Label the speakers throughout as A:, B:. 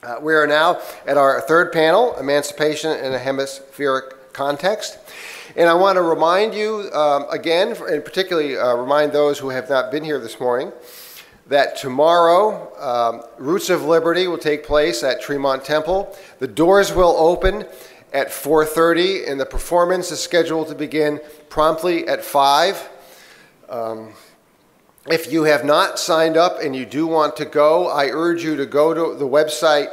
A: We are now at our third panel, Emancipation in a Hemispheric Context. And I want to remind you again, and particularly remind those who have not been here this morning, that tomorrow, Roots of Liberty will take place at Tremont Temple. The doors will open at 4:30, and the performance is scheduled to begin promptly at 5. If you have not signed up and you do want to go, I urge you to go to the website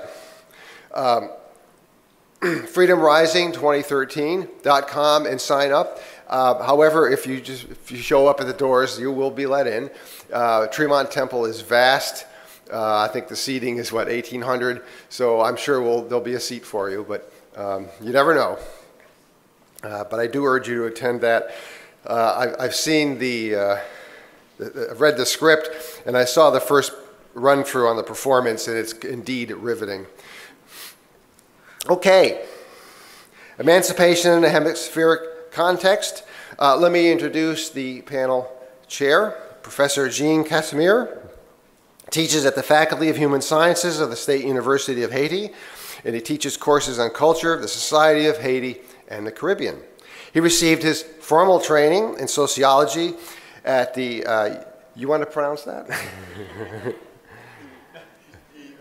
A: freedomrising2013.com and sign up. However, if you show up at the doors, you will be let in. Tremont Temple is vast. I think the seating is, 1,800, so I'm sure there'll be a seat for you, but you never know. But I do urge you to attend that. I've seen I've read the script, and I saw the first run-through on the performance, and it's indeed riveting. Okay, Emancipation in a Hemispheric Context. Let me introduce the panel chair. Professor Jean Casimir teaches at the Faculty of Human Sciences of the State University of Haiti, and he teaches courses on culture, the Society of Haiti, and the Caribbean. He received his formal training in sociology at the, you want to pronounce that?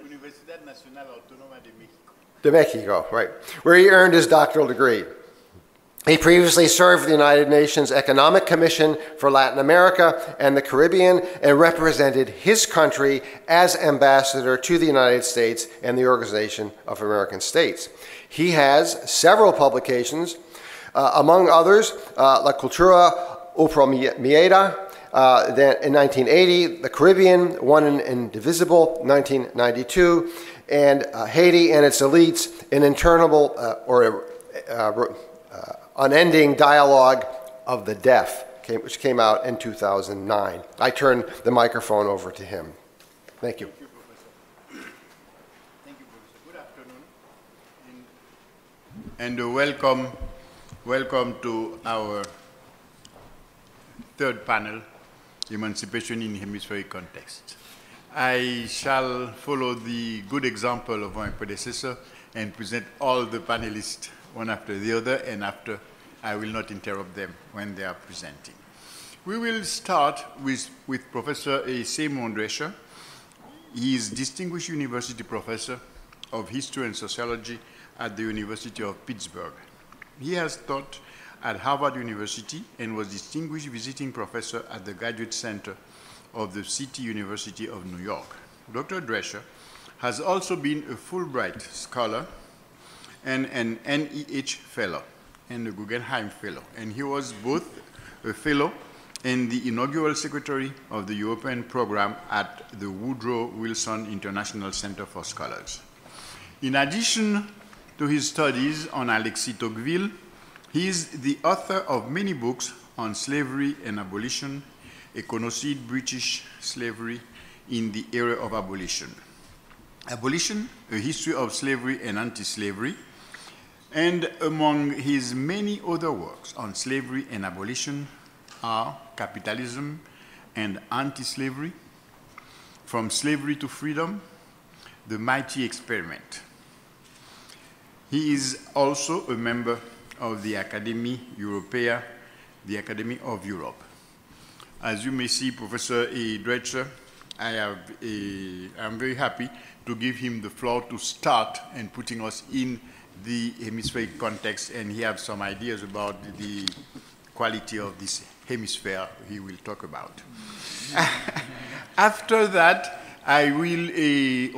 B: Universidad Nacional Autónoma de México.
A: De Mexico, right, where he earned his doctoral degree. He previously served the United Nations Economic Commission for Latin America and the Caribbean and represented his country as ambassador to the United States and the Organization of American States. He has several publications, among others, La Cultura Oprimiera, in 1980, the Caribbean, One and Indivisible, 1992, and Haiti and its elites, an interminable unending dialogue of the deaf, which came out in 2009. I turn the microphone over to him. Thank you.
B: Thank you, Professor. Thank you, Professor. Good afternoon. And welcome to our third panel, Emancipation in Hemispheric Context. I shall follow the good example of my predecessor and present all the panelists one after the other, and after I will not interrupt them when they are presenting. We will start with Professor Seymour Drescher. He is Distinguished University Professor of History and Sociology at the University of Pittsburgh. He has taught at Harvard University and was Distinguished Visiting Professor at the Graduate Center of the City University of New York. Dr. Drescher has also been a Fulbright Scholar and an NEH Fellow and a Guggenheim Fellow. And he was both a Fellow and the inaugural Secretary of the European Program at the Woodrow Wilson International Center for Scholars. In addition to his studies on Alexis Tocqueville, he is the author of many books on slavery and abolition, Econocide, British slavery in the era of abolition. Abolition, a history of slavery and anti-slavery, and among his many other works on slavery and abolition are Capitalism and Anti-Slavery, From Slavery to Freedom, The Mighty Experiment. He is also a member of the Académie Européenne, the Academy of Europe. As you may see, Professor Drescher, I'm very happy to give him the floor to start and putting us in the hemispheric context, and he has some ideas about the quality of this hemisphere he will talk about. After that, I will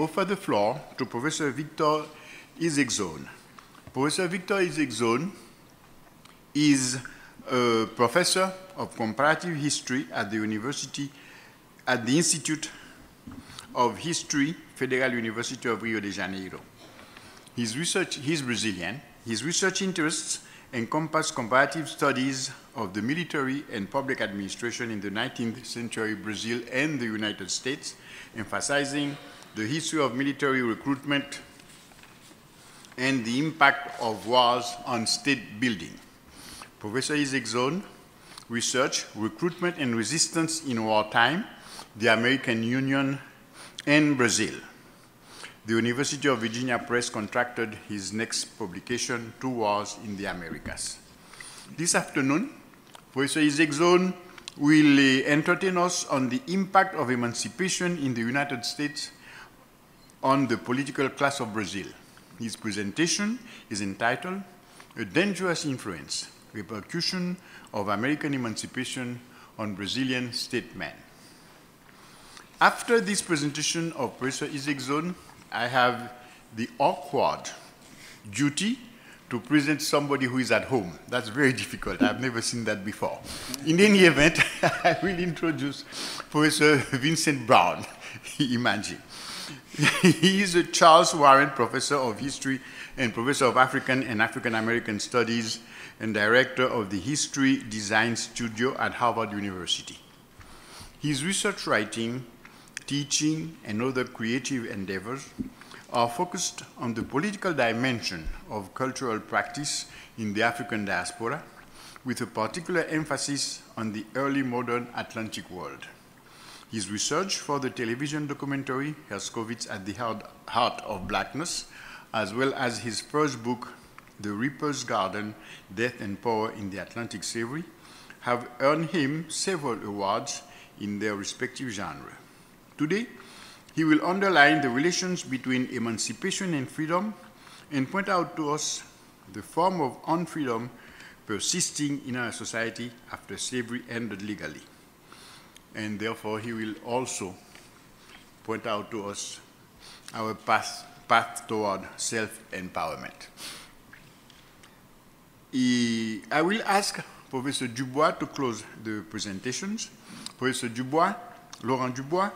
B: offer the floor to Professor Vitor Izecksohn. Professor Vitor Izecksohn is a professor of comparative history at the Institute of History, Federal University of Rio de Janeiro. He's Brazilian. His research interests encompass comparative studies of the military and public administration in the 19th century Brazil and the United States, emphasizing the history of military recruitment and the impact of wars on state building. Professor Izecksohn researched recruitment and resistance in wartime, the American Union, and Brazil. the University of Virginia Press contracted his next publication, Two Wars in the Americas. This afternoon, Professor Izecksohn will entertain us on the impact of emancipation in the United States on the political class of Brazil. His presentation is entitled, A Dangerous Influence, Repercussion of American Emancipation on Brazilian Statesmen. After this presentation of Professor Izecksohn, I have the awkward duty to present somebody who is at home. That's very difficult. I've never seen that before. In any event, I will introduce Professor Vincent Brown, imagine. He is a Charles Warren Professor of History and Professor of African and African American Studies and Director of the History Design Studio at Harvard University. His research writing, teaching, and other creative endeavors are focused on the political dimension of cultural practice in the African diaspora, with a particular emphasis on the early modern Atlantic world. His research for the television documentary Herskovits at the Heart of Blackness, as well as his first book, The Reaper's Garden, Death and Power in the Atlantic Slavery, have earned him several awards in their respective genre. Today, he will underline the relations between emancipation and freedom and point out to us the form of unfreedom persisting in our society after slavery ended legally. And therefore, he will also point out to us our path toward self-empowerment. I will ask Professor Dubois to close the presentations. Professor Dubois, Laurent Dubois,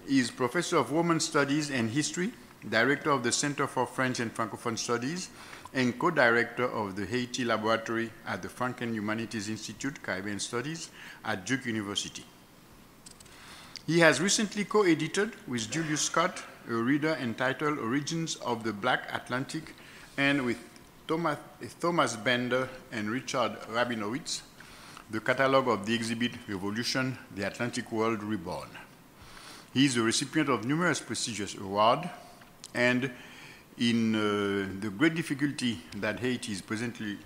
B: is Professor of Women Studies and History, Director of the Center for French and Francophone Studies, and co-director of the Haiti Laboratory at the Franken Humanities Institute, Caribbean Studies, at Duke University. He has recently co-edited with Julius Scott a reader entitled Origins of the Black Atlantic, and with Thomas Bender and Richard Rabinowitz, the catalog of the exhibit Revolution, the Atlantic World Reborn. He is a recipient of numerous prestigious awards, and in the great difficulty that Haiti is presently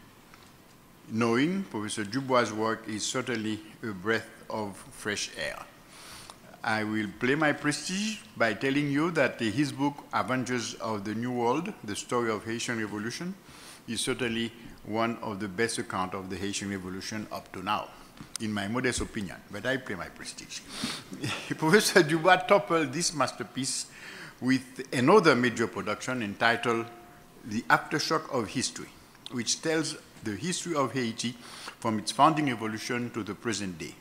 B: knowing, Professor Dubois' work is certainly a breath of fresh air. I will play my prestige by telling you that his book, Avengers of the New World, The Story of Haitian Revolution, is certainly one of the best accounts of the Haitian Revolution up to now, in my modest opinion, but I play my prestige. Professor Dubois toppled this masterpiece with another major production entitled The Aftershock of History, which tells the history of Haiti from its founding evolution to the present day.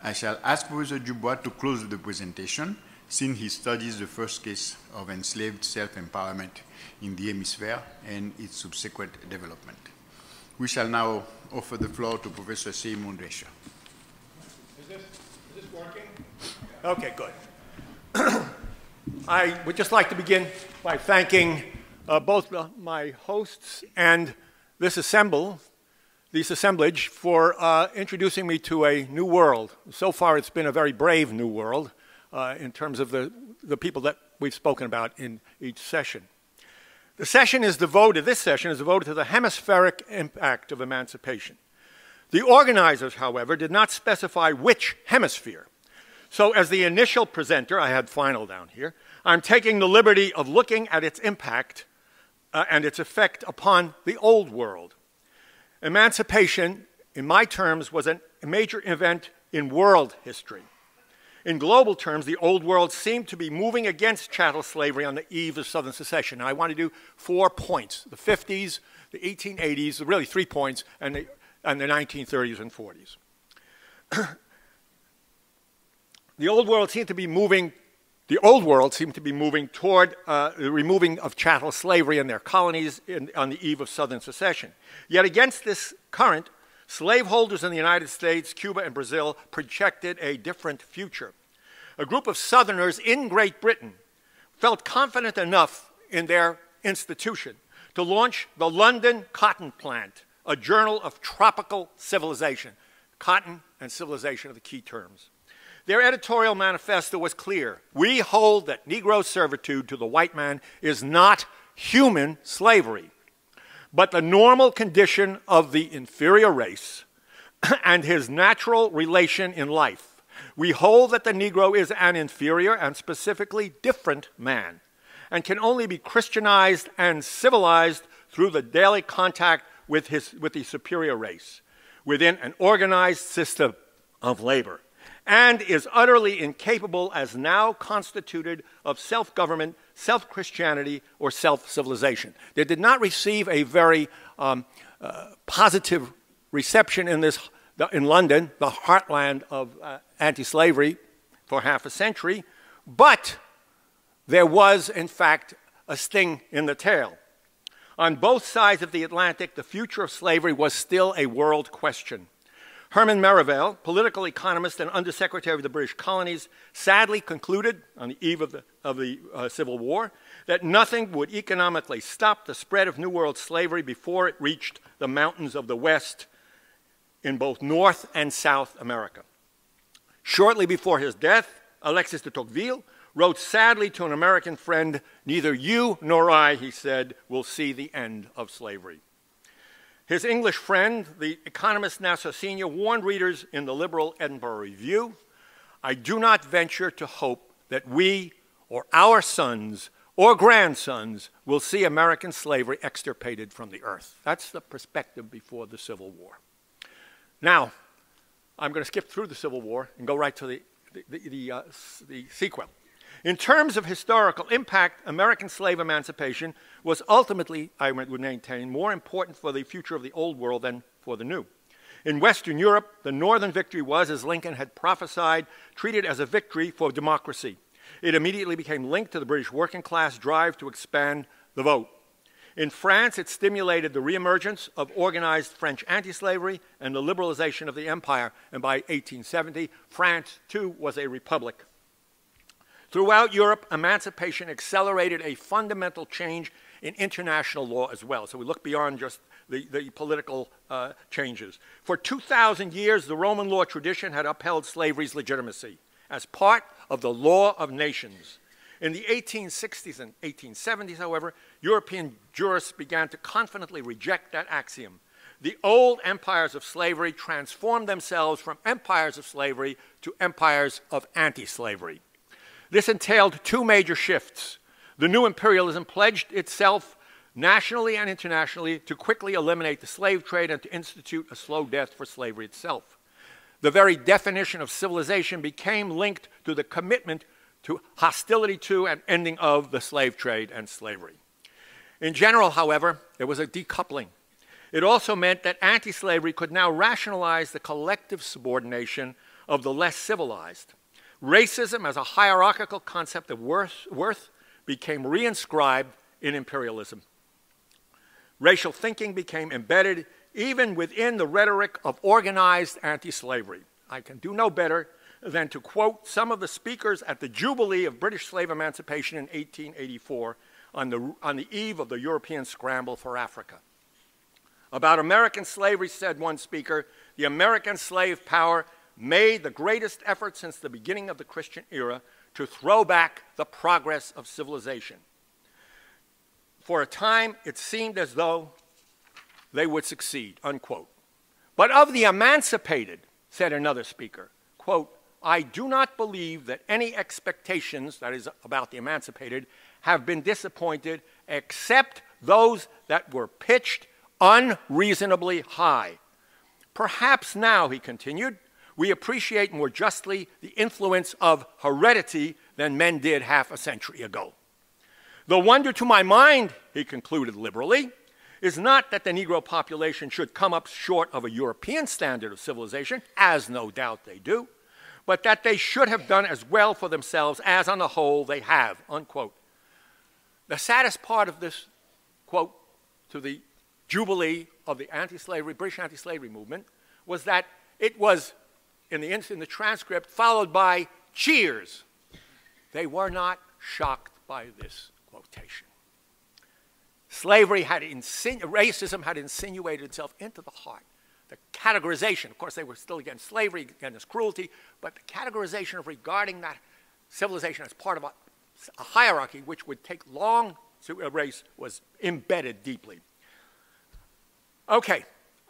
B: I shall ask Professor Dubois to close the presentation, since he studies the first case of enslaved self-empowerment in the Hemisphere and its subsequent development. We shall now offer the floor to Professor Seymour Drescher.
C: Is this working? Okay, good. I would just like to begin by thanking both my hosts and this assemblage for introducing me to a new world. So far, it's been a very brave new world in terms of the people that we've spoken about in each session. This session is devoted to the hemispheric impact of emancipation. The organizers, however, did not specify which hemisphere. So as the initial presenter, I had final down here, I'm taking the liberty of looking at its impact and its effect upon the old world. Emancipation, in my terms, was a major event in world history. In global terms, the old world seemed to be moving against chattel slavery on the eve of Southern secession. Now, I want to do 4 points: the 50s, the 1880s, really 3 points, and the 1930s and 40s. The old world seemed to be moving toward the removing of chattel slavery in their colonies on the eve of Southern secession. Yet against this current, slaveholders in the United States, Cuba, and Brazil projected a different future. A group of Southerners in Great Britain felt confident enough in their institution to launch the London Cotton Plant, a journal of tropical civilization. Cotton and civilization are the key terms. Their editorial manifesto was clear. We hold that Negro servitude to the white man is not human slavery, but the normal condition of the inferior race and his natural relation in life. We hold that the Negro is an inferior and specifically different man, and can only be Christianized and civilized through the daily contact with the superior race, within an organized system of labor, and is utterly incapable as now constituted of self-government, self-Christianity, or self-civilization. They did not receive a very positive reception in London, the heartland of anti-slavery for half a century, but there was, in fact, a sting in the tail. On both sides of the Atlantic, the future of slavery was still a world question. Herman Merivale, political economist and undersecretary of the British colonies, sadly concluded on the eve of the Civil War that nothing would economically stop the spread of New World slavery before it reached the mountains of the West in both North and South America. Shortly before his death, Alexis de Tocqueville wrote sadly to an American friend, "Neither you nor I," he said, "will see the end of slavery." His English friend, the economist Nassau Senior, warned readers in the liberal Edinburgh Review, "I do not venture to hope that we or our sons or grandsons will see American slavery extirpated from the earth." That's the perspective before the Civil War. Now, I'm going to skip through the Civil War and go right to the sequel. In terms of historical impact, American slave emancipation was ultimately, I would maintain, more important for the future of the old world than for the new. In Western Europe, the Northern victory was, as Lincoln had prophesied, treated as a victory for democracy. It immediately became linked to the British working class drive to expand the vote. In France, it stimulated the reemergence of organized French anti-slavery and the liberalization of the empire, and by 1870, France, too, was a republic. Throughout Europe, emancipation accelerated a fundamental change in international law as well. So we look beyond just the political changes. For 2,000 years, the Roman law tradition had upheld slavery's legitimacy as part of the law of nations. In the 1860s and 1870s, however, European jurists began to confidently reject that axiom. The old empires of slavery transformed themselves from empires of slavery to empires of anti-slavery. This entailed two major shifts. The new imperialism pledged itself nationally and internationally to quickly eliminate the slave trade and to institute a slow death for slavery itself. The very definition of civilization became linked to the commitment to hostility to and ending of the slave trade and slavery. In general, however, there was a decoupling. It also meant that anti-slavery could now rationalize the collective subordination of the less civilized. Racism as a hierarchical concept of worth became reinscribed in imperialism. Racial thinking became embedded even within the rhetoric of organized anti-slavery. I can do no better than to quote some of the speakers at the Jubilee of British slave emancipation in 1884 on the eve of the European scramble for Africa. About American slavery, said one speaker, "The American slave power made the greatest effort since the beginning of the Christian era to throw back the progress of civilization. For a time, it seemed as though they would succeed," unquote. But of the emancipated, said another speaker, quote, "I do not believe that any expectations, that is about the emancipated, have been disappointed except those that were pitched unreasonably high. Perhaps now," he continued, "we appreciate more justly the influence of heredity than men did half a century ago. The wonder to my mind," he concluded liberally, "is not that the Negro population should come up short of a European standard of civilization, as no doubt they do, but that they should have done as well for themselves as on the whole they have," unquote. The saddest part of this quote to the Jubilee of the British anti-slavery movement was that it was in the transcript followed by cheers. They were not shocked by this quotation. Racism had insinuated itself into the heart, the categorization, of course they were still against slavery, against cruelty, but the categorization of regarding that civilization as part of a hierarchy which would take long to erase was embedded deeply. Okay,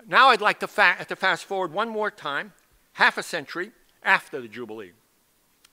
C: now I'd like to fast forward one more time, half a century after the Jubilee,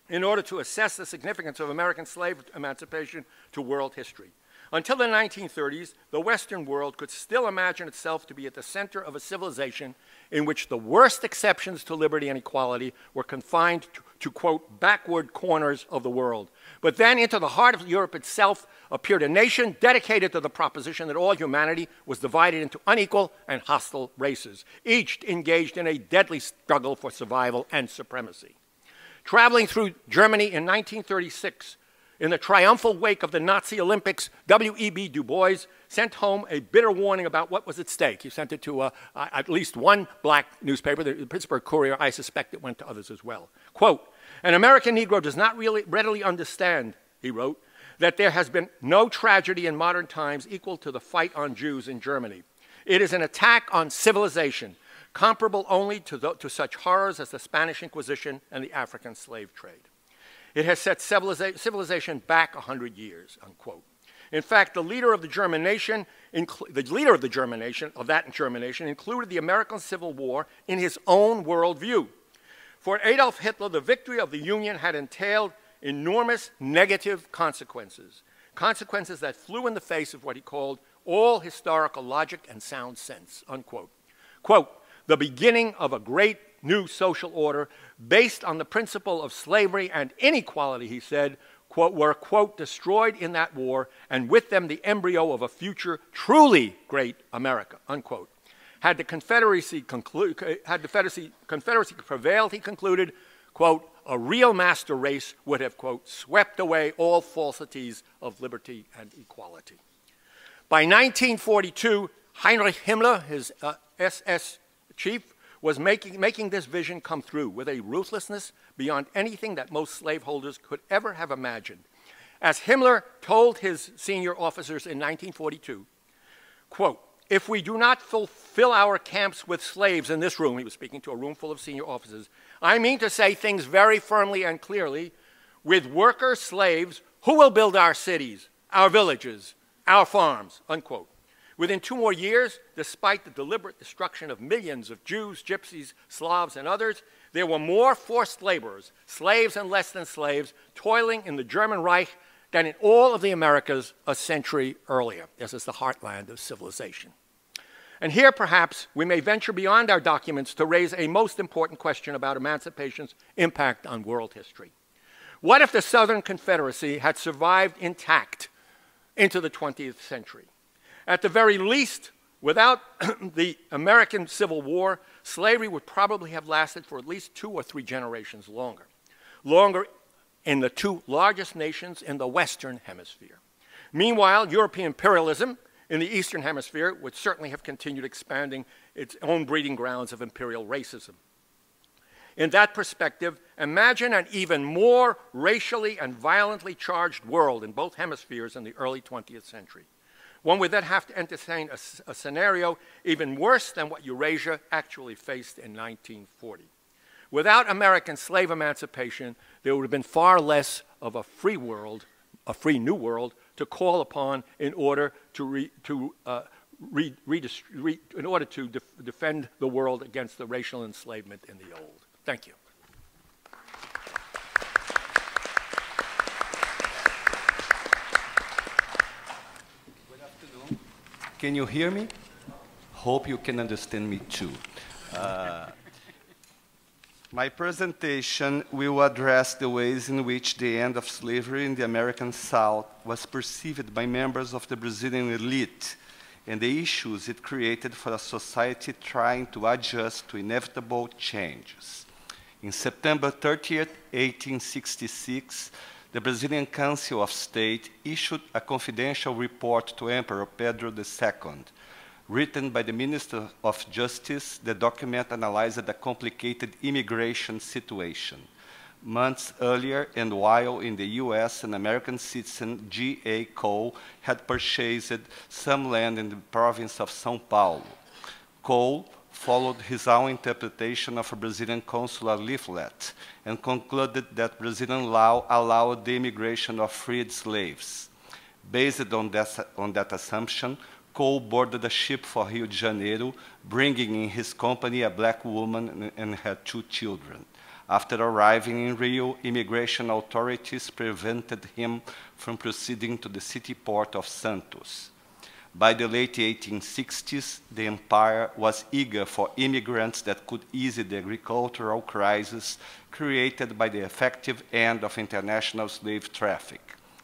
C: in order to assess the significance of American slave emancipation to world history. Until the 1930s, the Western world could still imagine itself to be at the center of a civilization in which the worst exceptions to liberty and equality were confined to quote, backward corners of the world. But then into the heart of Europe itself appeared a nation dedicated to the proposition that all humanity was divided into unequal and hostile races, each engaged in a deadly struggle for survival and supremacy. Traveling through Germany in 1936, in the triumphal wake of the Nazi Olympics, W.E.B. Du Bois sent home a bitter warning about what was at stake. He sent it to at least one black newspaper, the Pittsburgh Courier. I suspect it went to others as well. Quote, "An American Negro does not really readily understand," he wrote, "that there has been no tragedy in modern times equal to the fight on Jews in Germany. It is an attack on civilization, comparable only to such horrors as the Spanish Inquisition and the African slave trade. It has set civilization back 100 years," unquote. In fact, the leader of the German nation, included the American Civil War in his own worldview. For Adolf Hitler, the victory of the Union had entailed enormous negative consequences, consequences that flew in the face of what he called all historical logic and sound sense, unquote. Quote, "The beginning of a great new social order based on the principle of slavery and inequality," he said, quote, "were, quote, destroyed in that war, and with them the embryo of a future truly great America," unquote. Had the Confederacy prevailed, he concluded, quote, "a real master race would have, quote, swept away all falsities of liberty and equality." By 1942, Heinrich Himmler, his SS chief, was making this vision come through with a ruthlessness beyond anything that most slaveholders could ever have imagined. As Himmler told his senior officers in 1942, quote, "If we do not fill our camps with slaves in this room," he was speaking to a room full of senior officers, "I mean to say things very firmly and clearly, with worker slaves, who will build our cities, our villages, our farms," unquote. Within 2 more years, despite the deliberate destruction of millions of Jews, Gypsies, Slavs, and others, there were more forced laborers, slaves and less than slaves, toiling in the German Reich than in all of the Americas a century earlier. This is the heartland of civilization. And here, perhaps, we may venture beyond our documents to raise a most important question about emancipation's impact on world history. What if the Southern Confederacy had survived intact into the 20th century? At the very least, without the American Civil War, slavery would probably have lasted for at least 2 or 3 generations longer in the 2 largest nations in the Western Hemisphere. Meanwhile, European imperialism in the Eastern Hemisphere would certainly have continued expanding its own breeding grounds of imperial racism. In that perspective, imagine an even more racially and violently charged world in both hemispheres in the early 20th century. One would then have to entertain a scenario even worse than what Eurasia actually faced in 1940. Without American slave emancipation, there would have been far less of a free world, a free new world, to call upon in order to defend the world against the racial enslavement in the old. Thank you.
D: Can you hear me? Hope you can understand me too. My presentation will address the ways in which the end of slavery in the American South was perceived by members of the Brazilian elite and the issues it created for a society trying to adjust to inevitable changes. In September 30th, 1866, the Brazilian Council of State issued a confidential report to Emperor Pedro II. Written by the Minister of Justice, the document analyzed a complicated immigration situation. Months earlier, and while in the US, an American citizen, G.A. Cole, had purchased some land in the province of São Paulo. Cole followed his own interpretation of a Brazilian consular leaflet and concluded that Brazilian law allowed the immigration of freed slaves. Based on that assumption, Cole boarded a ship for Rio de Janeiro, bringing in his company a black woman and her 2 children. After arriving in Rio, immigration authorities prevented him from proceeding to the city port of Santos. By the late 1860s, the empire was eager for immigrants that could ease the agricultural crisis created by the effective end of international slave traffic.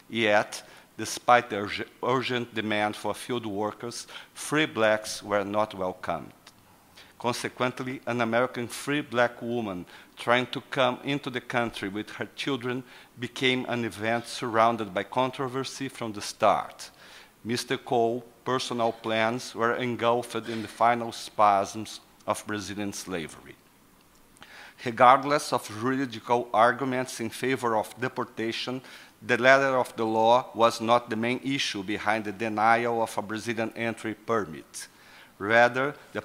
D: Yet, despite the urgent demand for field workers, free blacks were not welcomed. Consequently, an American free black woman trying to come into the country with her children became an event surrounded by controversy from the start. Mr. Cole's personal plans were engulfed in the final spasms of Brazilian slavery. Regardless of juridical arguments in favor of deportation, the letter of the law was not the main issue behind the denial of a Brazilian entry permit. Rather, the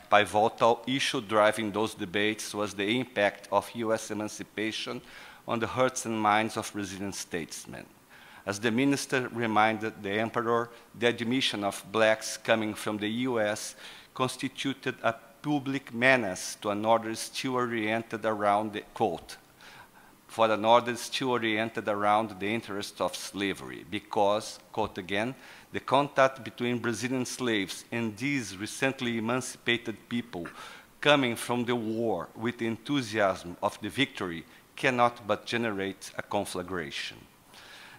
D: pivotal issue driving those debates was the impact of U.S. emancipation on the hearts and minds of Brazilian statesmen. As the minister reminded the emperor, the admission of blacks coming from the U.S. constituted a public menace to an order still oriented around the, quote, for an order still oriented around the interests of slavery, because, quote again, the contact between Brazilian slaves and these recently emancipated people coming from the war with the enthusiasm of the victory cannot but generate a conflagration.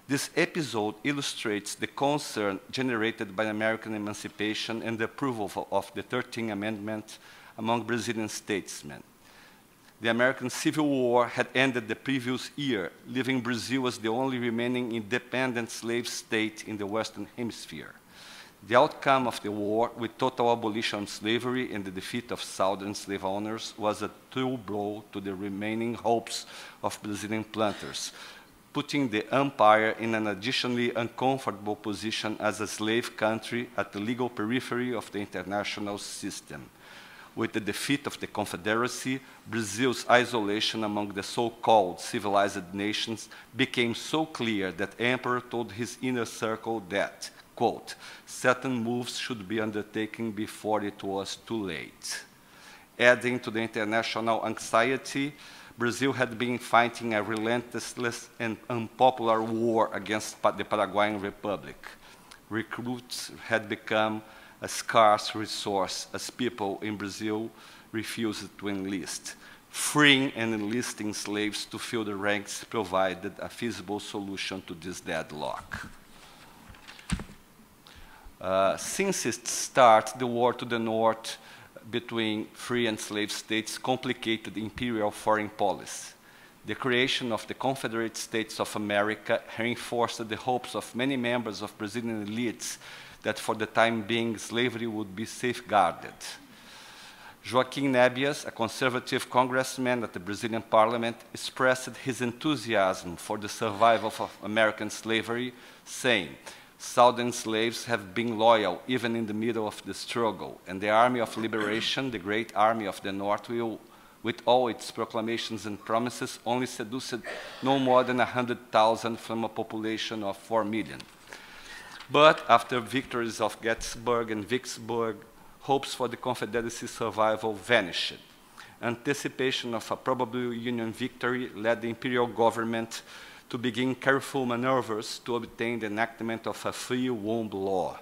D: This episode illustrates the concern generated by American emancipation and the approval of the 13th Amendment among Brazilian statesmen. The American Civil War had ended the previous year, leaving Brazil as the only remaining independent slave state in the Western Hemisphere. The outcome of the war, with total abolition of slavery and the defeat of Southern slave owners, was a true blow to the remaining hopes of Brazilian planters, putting the empire in an additionally uncomfortable position as a slave country at the legal periphery of the international system. With the defeat of the Confederacy, Brazil's isolation among the so-called civilized nations became so clear that the emperor told his inner circle that, quote, certain moves should be undertaken before it was too late. Adding to the international anxiety, Brazil had been fighting a relentless and unpopular war against the Paraguayan Republic. Recruits had become a scarce resource as people in Brazil refused to enlist. Freeing and enlisting slaves to fill the ranks provided a feasible solution to this deadlock. Since its start, the war to the north between free and slave states complicated imperial foreign policy. The creation of the Confederate States of America reinforced the hopes of many members of Brazilian elites that for the time being slavery would be safeguarded. Joaquim Nebias, a conservative congressman at the Brazilian parliament, expressed his enthusiasm for the survival of American slavery, saying, Southern slaves have been loyal even in the middle of the struggle, and the Army of Liberation, the great army of the North, will, with all its proclamations and promises, only seduced no more than 100,000 from a population of 4 million. But after victories of Gettysburg and Vicksburg, hopes for the Confederacy's survival vanished. Anticipation of a probable Union victory led the imperial government to begin careful maneuvers to obtain the enactment of a free womb law.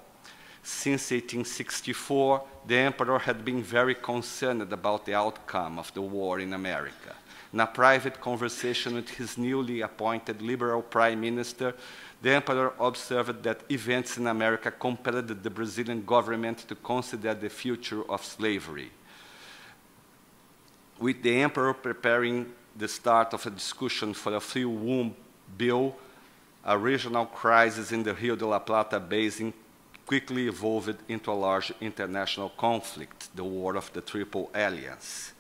D: Since 1864, the emperor had been very concerned about the outcome of the war in America. In a private conversation with his newly appointed liberal prime minister, the emperor observed that events in America compelled the Brazilian government to consider the future of slavery. With the emperor preparing the start of a discussion for a free womb bill, a regional crisis in the Rio de la Plata basin quickly evolved into a large international conflict, the War of the Triple Alliance.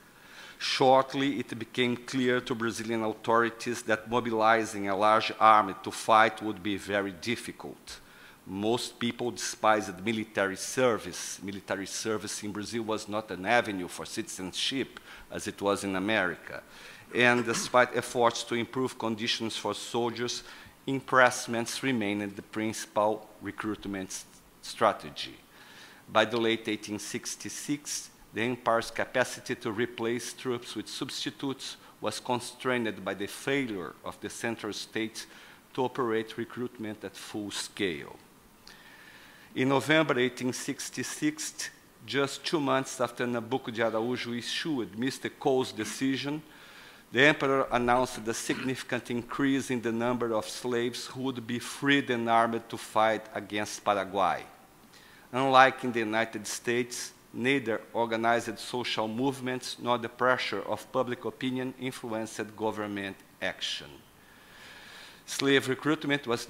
D: Shortly, it became clear to Brazilian authorities that mobilizing a large army to fight would be very difficult. Most people despised military service. Military service in Brazil was not an avenue for citizenship as it was in America. And despite efforts to improve conditions for soldiers, impressments remained the principal recruitment strategy. By the late 1866, the empire's capacity to replace troops with substitutes was constrained by the failure of the central states to operate recruitment at full scale. In November 1866, just 2 months after Nabucco de Araújo issued Mr. Cole's decision, the emperor announced a significant increase in the number of slaves who would be freed and armed to fight against Paraguay. Unlike in the United States, neither organized social movements nor the pressure of public opinion influenced government action. Slave recruitment was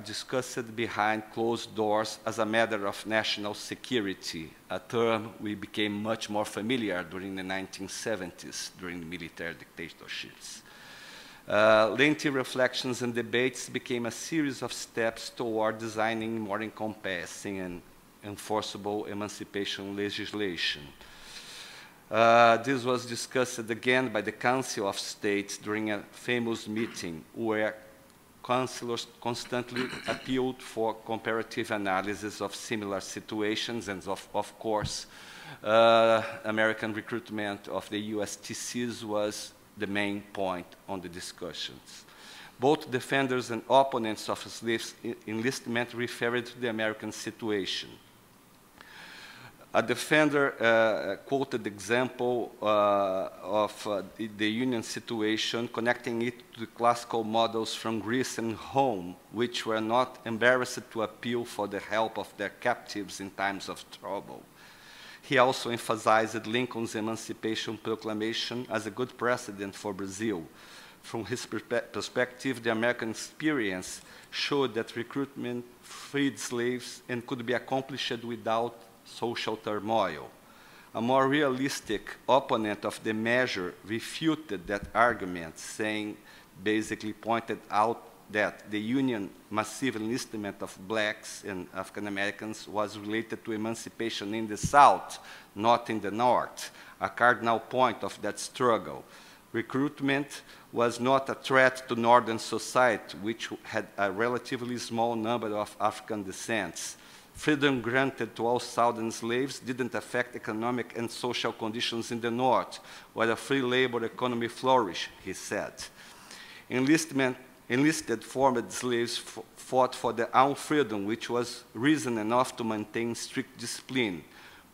D: discussed behind closed doors as a matter of national security, a term we became much more familiar during the 1970s, during the military dictatorships. Lengthy reflections and debates became a series of steps toward designing more encompassing and enforceable emancipation legislation. This was discussed again by the Council of States during a famous meeting where councillors constantly appealed for comparative analysis of similar situations, and of course, American recruitment of the USTCs was the main point on the discussions. Both defenders and opponents of slaves enlistment referred to the American situation. A defender quoted the example of the Union situation, connecting it to the classical models from Greece and Rome, which were not embarrassed to appeal for the help of their captives in times of trouble. He also emphasized Lincoln's Emancipation Proclamation as a good precedent for Brazil. From his perspective, the American experience showed that recruitment freed slaves and could be accomplished without social turmoil. A more realistic opponent of the measure refuted that argument, saying, basically pointed out that the Union massive enlistment of blacks and African Americans was related to emancipation in the South, not in the North, a cardinal point of that struggle. Recruitment was not a threat to Northern society, which had a relatively small number of African descents. Freedom granted to all Southern slaves didn't affect economic and social conditions in the North, where a free labor economy flourished, he said. Enlisted former slaves fought for their own freedom, which was reason enough to maintain strict discipline.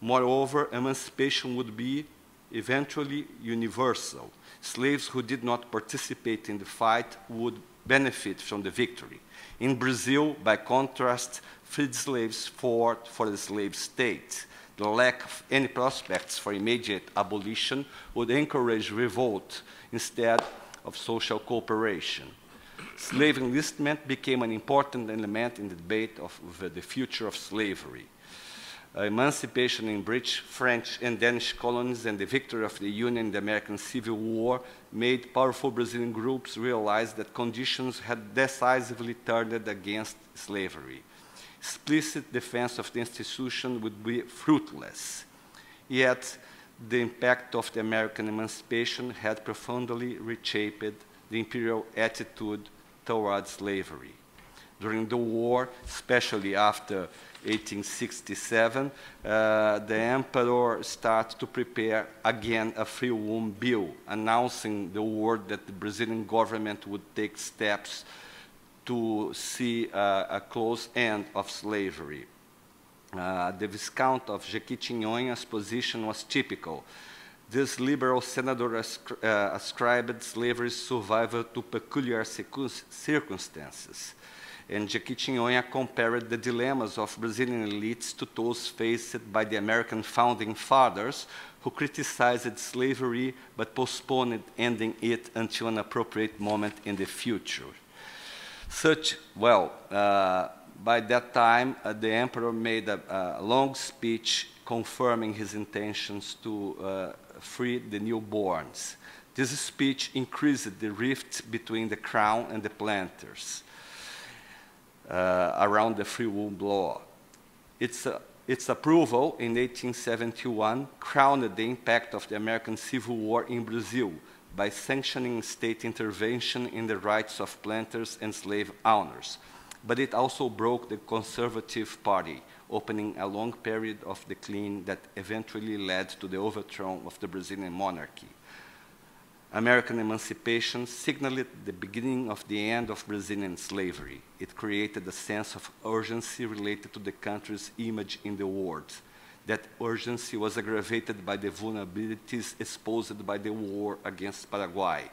D: Moreover, emancipation would be eventually universal. Slaves who did not participate in the fight would benefit from the victory. In Brazil, by contrast, freed slaves fought for the slave state. The lack of any prospects for immediate abolition would encourage revolt instead of social cooperation. Slave enlistment became an important element in the debate of the future of slavery. Emancipation in British, French, and Danish colonies and the victory of the Union in the American Civil War made powerful Brazilian groups realize that conditions had decisively turned against slavery. Explicit defense of the institution would be fruitless. Yet, the impact of the American emancipation had profoundly reshaped the imperial attitude towards slavery. During the war, especially after 1867, the emperor started to prepare again a free womb bill, announcing the word that the Brazilian government would take steps to see a close end of slavery. The Viscount of Jequitinhonha's position was typical. This liberal senator ascribed slavery's survival to peculiar circumstances. And Jequitinhonha compared the dilemmas of Brazilian elites to those faced by the American founding fathers, who criticized slavery but postponed ending it until an appropriate moment in the future. By that time, the emperor made a long speech confirming his intentions to free the newborns. This speech increased the rift between the crown and the planters. around the Free Wool Law. Its approval in 1871 crowned the impact of the American Civil War in Brazil by sanctioning state intervention in the rights of planters and slave owners. But it also broke the Conservative Party, opening a long period of decline that eventually led to the overthrow of the Brazilian monarchy. American emancipation signaled the beginning of the end of Brazilian slavery. It created a sense of urgency related to the country's image in the world. That urgency was aggravated by the vulnerabilities exposed by the war against Paraguay.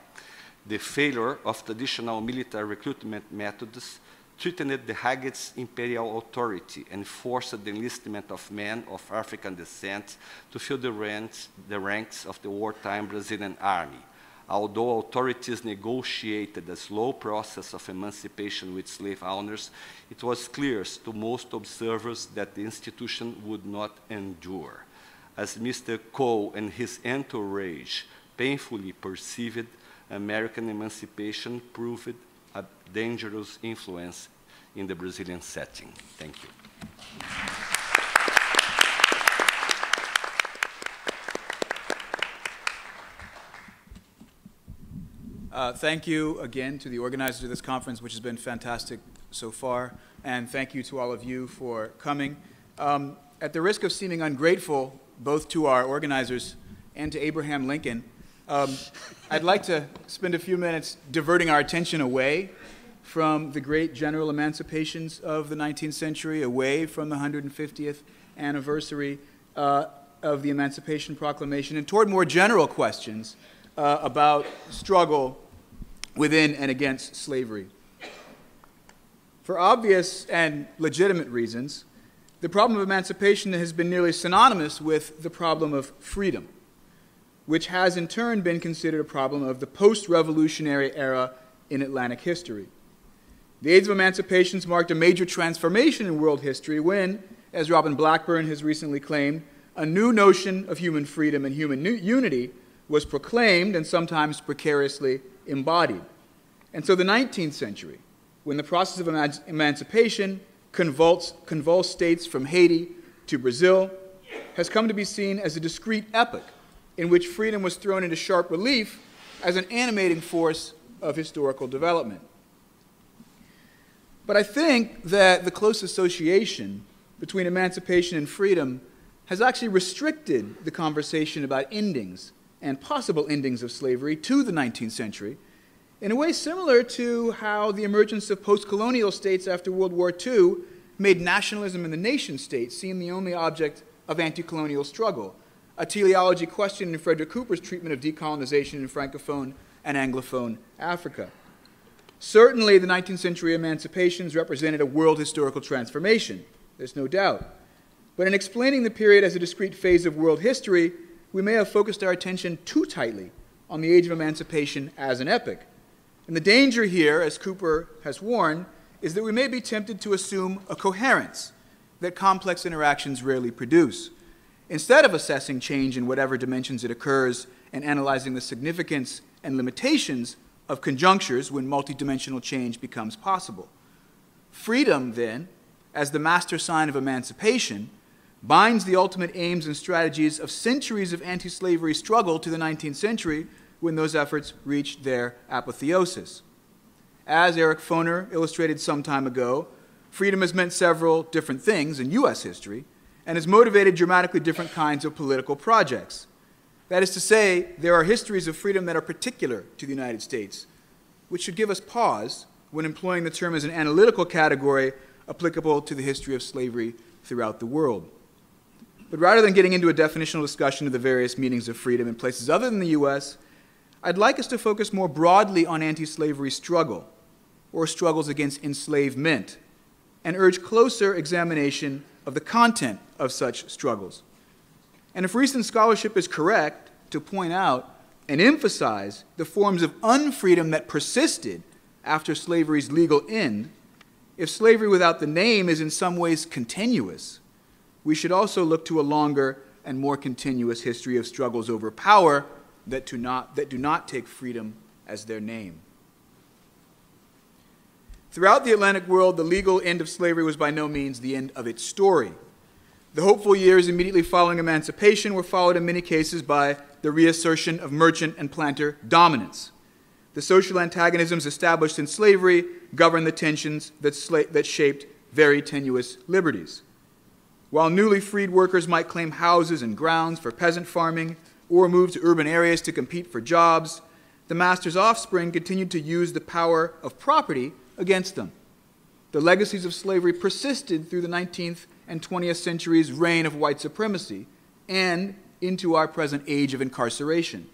D: The failure of traditional military recruitment methods threatened the highest imperial authority and forced the enlistment of men of African descent to fill the ranks of the wartime Brazilian army. Although authorities negotiated a slow process of emancipation with slave owners, it was clear to most observers that the institution would not endure. As Mr. Cole and his entourage painfully perceived, American emancipation proved a dangerous influence in the Brazilian setting. Thank you.
E: Thank you again to the organizers of this conference, which has been fantastic so far, and thank you to all of you for coming. At the risk of seeming ungrateful, both to our organizers and to Abraham Lincoln, I'd like to spend a few minutes diverting our attention away from the great general emancipations of the 19th century, away from the 150th anniversary of the Emancipation Proclamation, and toward more general questions about struggle within and against slavery. For obvious and legitimate reasons, the problem of emancipation has been nearly synonymous with the problem of freedom, which has in turn been considered a problem of the post-revolutionary era in Atlantic history. The age of emancipations marked a major transformation in world history when, as Robin Blackburn has recently claimed, a new notion of human freedom and human unity was proclaimed and sometimes precariously embodied. And so the 19th century, when the process of emancipation convulsed states from Haiti to Brazil, has come to be seen as a discrete epoch in which freedom was thrown into sharp relief as an animating force of historical development. But I think that the close association between emancipation and freedom has actually restricted the conversation about endings and possible endings of slavery to the 19th century in a way similar to how the emergence of post-colonial states after World War II made nationalism in the nation-state seem the only object of anti-colonial struggle, a teleology questioned in Frederick Cooper's treatment of decolonization in Francophone and Anglophone Africa. Certainly, the 19th century emancipations represented a world historical transformation, there's no doubt. But in explaining the period as a discrete phase of world history, we may have focused our attention too tightly on the age of emancipation as an epoch. And the danger here, as Cooper has warned, is that we may be tempted to assume a coherence that complex interactions rarely produce. Instead of assessing change in whatever dimensions it occurs and analyzing the significance and limitations of conjunctures when multidimensional change becomes possible. Freedom, then, as the master sign of emancipation, binds the ultimate aims and strategies of centuries of anti-slavery struggle to the 19th century when those efforts reached their apotheosis. As Eric Foner illustrated some time ago, freedom has meant several different things in U.S. history and has motivated dramatically different kinds of political projects. That is to say, there are histories of freedom that are particular to the United States, which should give us pause when employing the term as an analytical category applicable to the history of slavery throughout the world. But rather than getting into a definitional discussion of the various meanings of freedom in places other than the U.S., I'd like us to focus more broadly on anti-slavery struggle, or struggles against enslavement, and urge closer examination of the content of such struggles. And if recent scholarship is correct to point out and emphasize the forms of unfreedom that persisted after slavery's legal end, if slavery without the name is in some ways continuous, we should also look to a longer and more continuous history of struggles over power that do not take freedom as their name. Throughout the Atlantic world, the legal end of slavery was by no means the end of its story. The hopeful years immediately following emancipation were followed in many cases by the reassertion of merchant and planter dominance. The social antagonisms established in slavery governed the tensions that shaped very tenuous liberties. While newly freed workers might claim houses and grounds for peasant farming or move to urban areas to compete for jobs, the master's offspring continued to use the power of property against them. The legacies of slavery persisted through the 19th and 20th century's reign of white supremacy and into our present age of incarceration.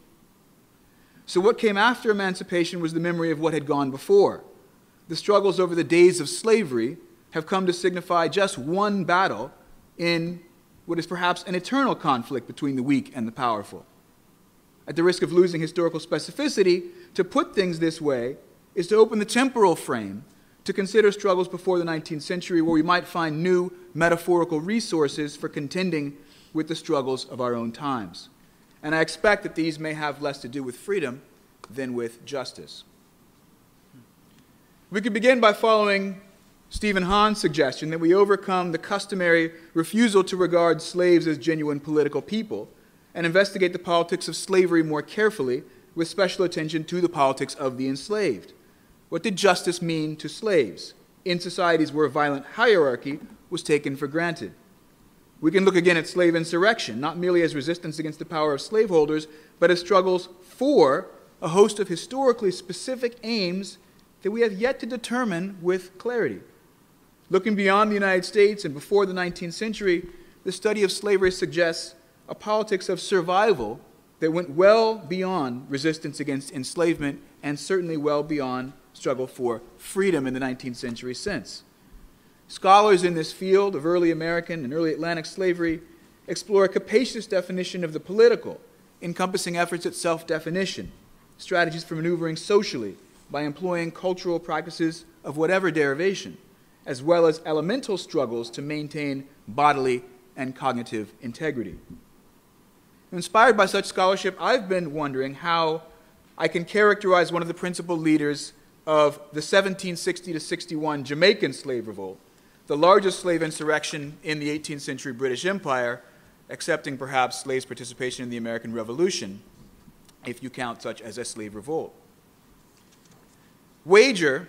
E: So what came after emancipation was the memory of what had gone before. The struggles over the days of slavery have come to signify just one battle in what is perhaps an eternal conflict between the weak and the powerful. At the risk of losing historical specificity, to put things this way is to open the temporal frame to consider struggles before the 19th century where we might find new metaphorical resources for contending with the struggles of our own times. And I expect that these may have less to do with freedom than with justice. We could begin by following Stephen Hahn's suggestion that we overcome the customary refusal to regard slaves as genuine political people and investigate the politics of slavery more carefully with special attention to the politics of the enslaved. What did justice mean to slaves in societies where violent hierarchy was taken for granted? We can look again at slave insurrection, not merely as resistance against the power of slaveholders, but as struggles for a host of historically specific aims that we have yet to determine with clarity. Looking beyond the United States and before the 19th century, the study of slavery suggests a politics of survival that went well beyond resistance against enslavement and certainly well beyond struggle for freedom in the 19th century sense. Scholars in this field of early American and early Atlantic slavery explore a capacious definition of the political, encompassing efforts at self-definition, strategies for maneuvering socially by employing cultural practices of whatever derivation, as well as elemental struggles to maintain bodily and cognitive integrity. Inspired by such scholarship, I've been wondering how I can characterize one of the principal leaders of the 1760-61 Jamaican slave revolt, the largest slave insurrection in the 18th century British Empire, excepting perhaps slaves' participation in the American Revolution, if you count such as a slave revolt. Wager,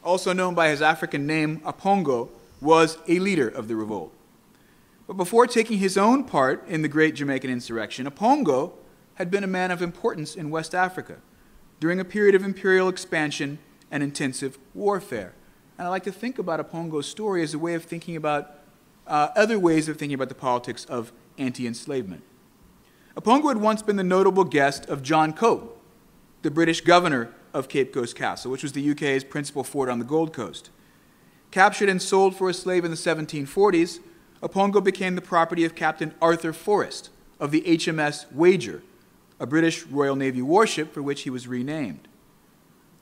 E: also known by his African name Apongo, was a leader of the revolt. But before taking his own part in the great Jamaican insurrection, Apongo had been a man of importance in West Africa during a period of imperial expansion and intensive warfare. And I like to think about Apongo's story as a way of thinking about other ways of thinking about the politics of anti-enslavement. Apongo had once been the notable guest of John Cope, the British governor of Cape Coast Castle, which was the UK's principal fort on the Gold Coast. Captured and sold for a slave in the 1740s, Apongo became the property of Captain Arthur Forrest of the HMS Wager, a British Royal Navy warship for which he was renamed.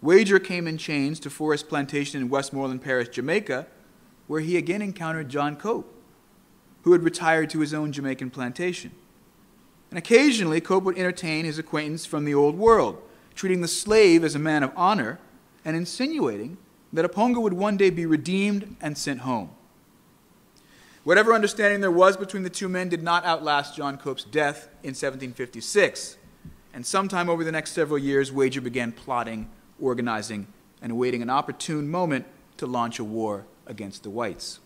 E: Wager came in chains to Forrest Plantation in Westmoreland Parish, Jamaica, where he again encountered John Cope, who had retired to his own Jamaican plantation. And occasionally, Cope would entertain his acquaintance from the Old World, treating the slave as a man of honor and insinuating that Apongo would one day be redeemed and sent home. Whatever understanding there was between the two men did not outlast John Cope's death in 1756, and sometime over the next several years, Wager began plotting, organizing, and awaiting an opportune moment to launch a war against the whites.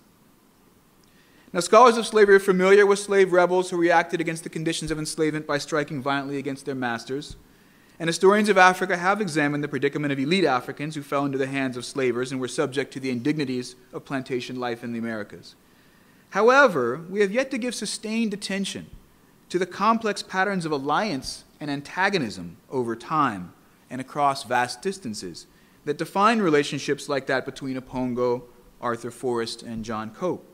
E: Now, scholars of slavery are familiar with slave rebels who reacted against the conditions of enslavement by striking violently against their masters, and historians of Africa have examined the predicament of elite Africans who fell into the hands of slavers and were subject to the indignities of plantation life in the Americas. However, we have yet to give sustained attention to the complex patterns of alliance and antagonism over time and across vast distances that define relationships like that between Apongo, Arthur Forrest, and John Cope.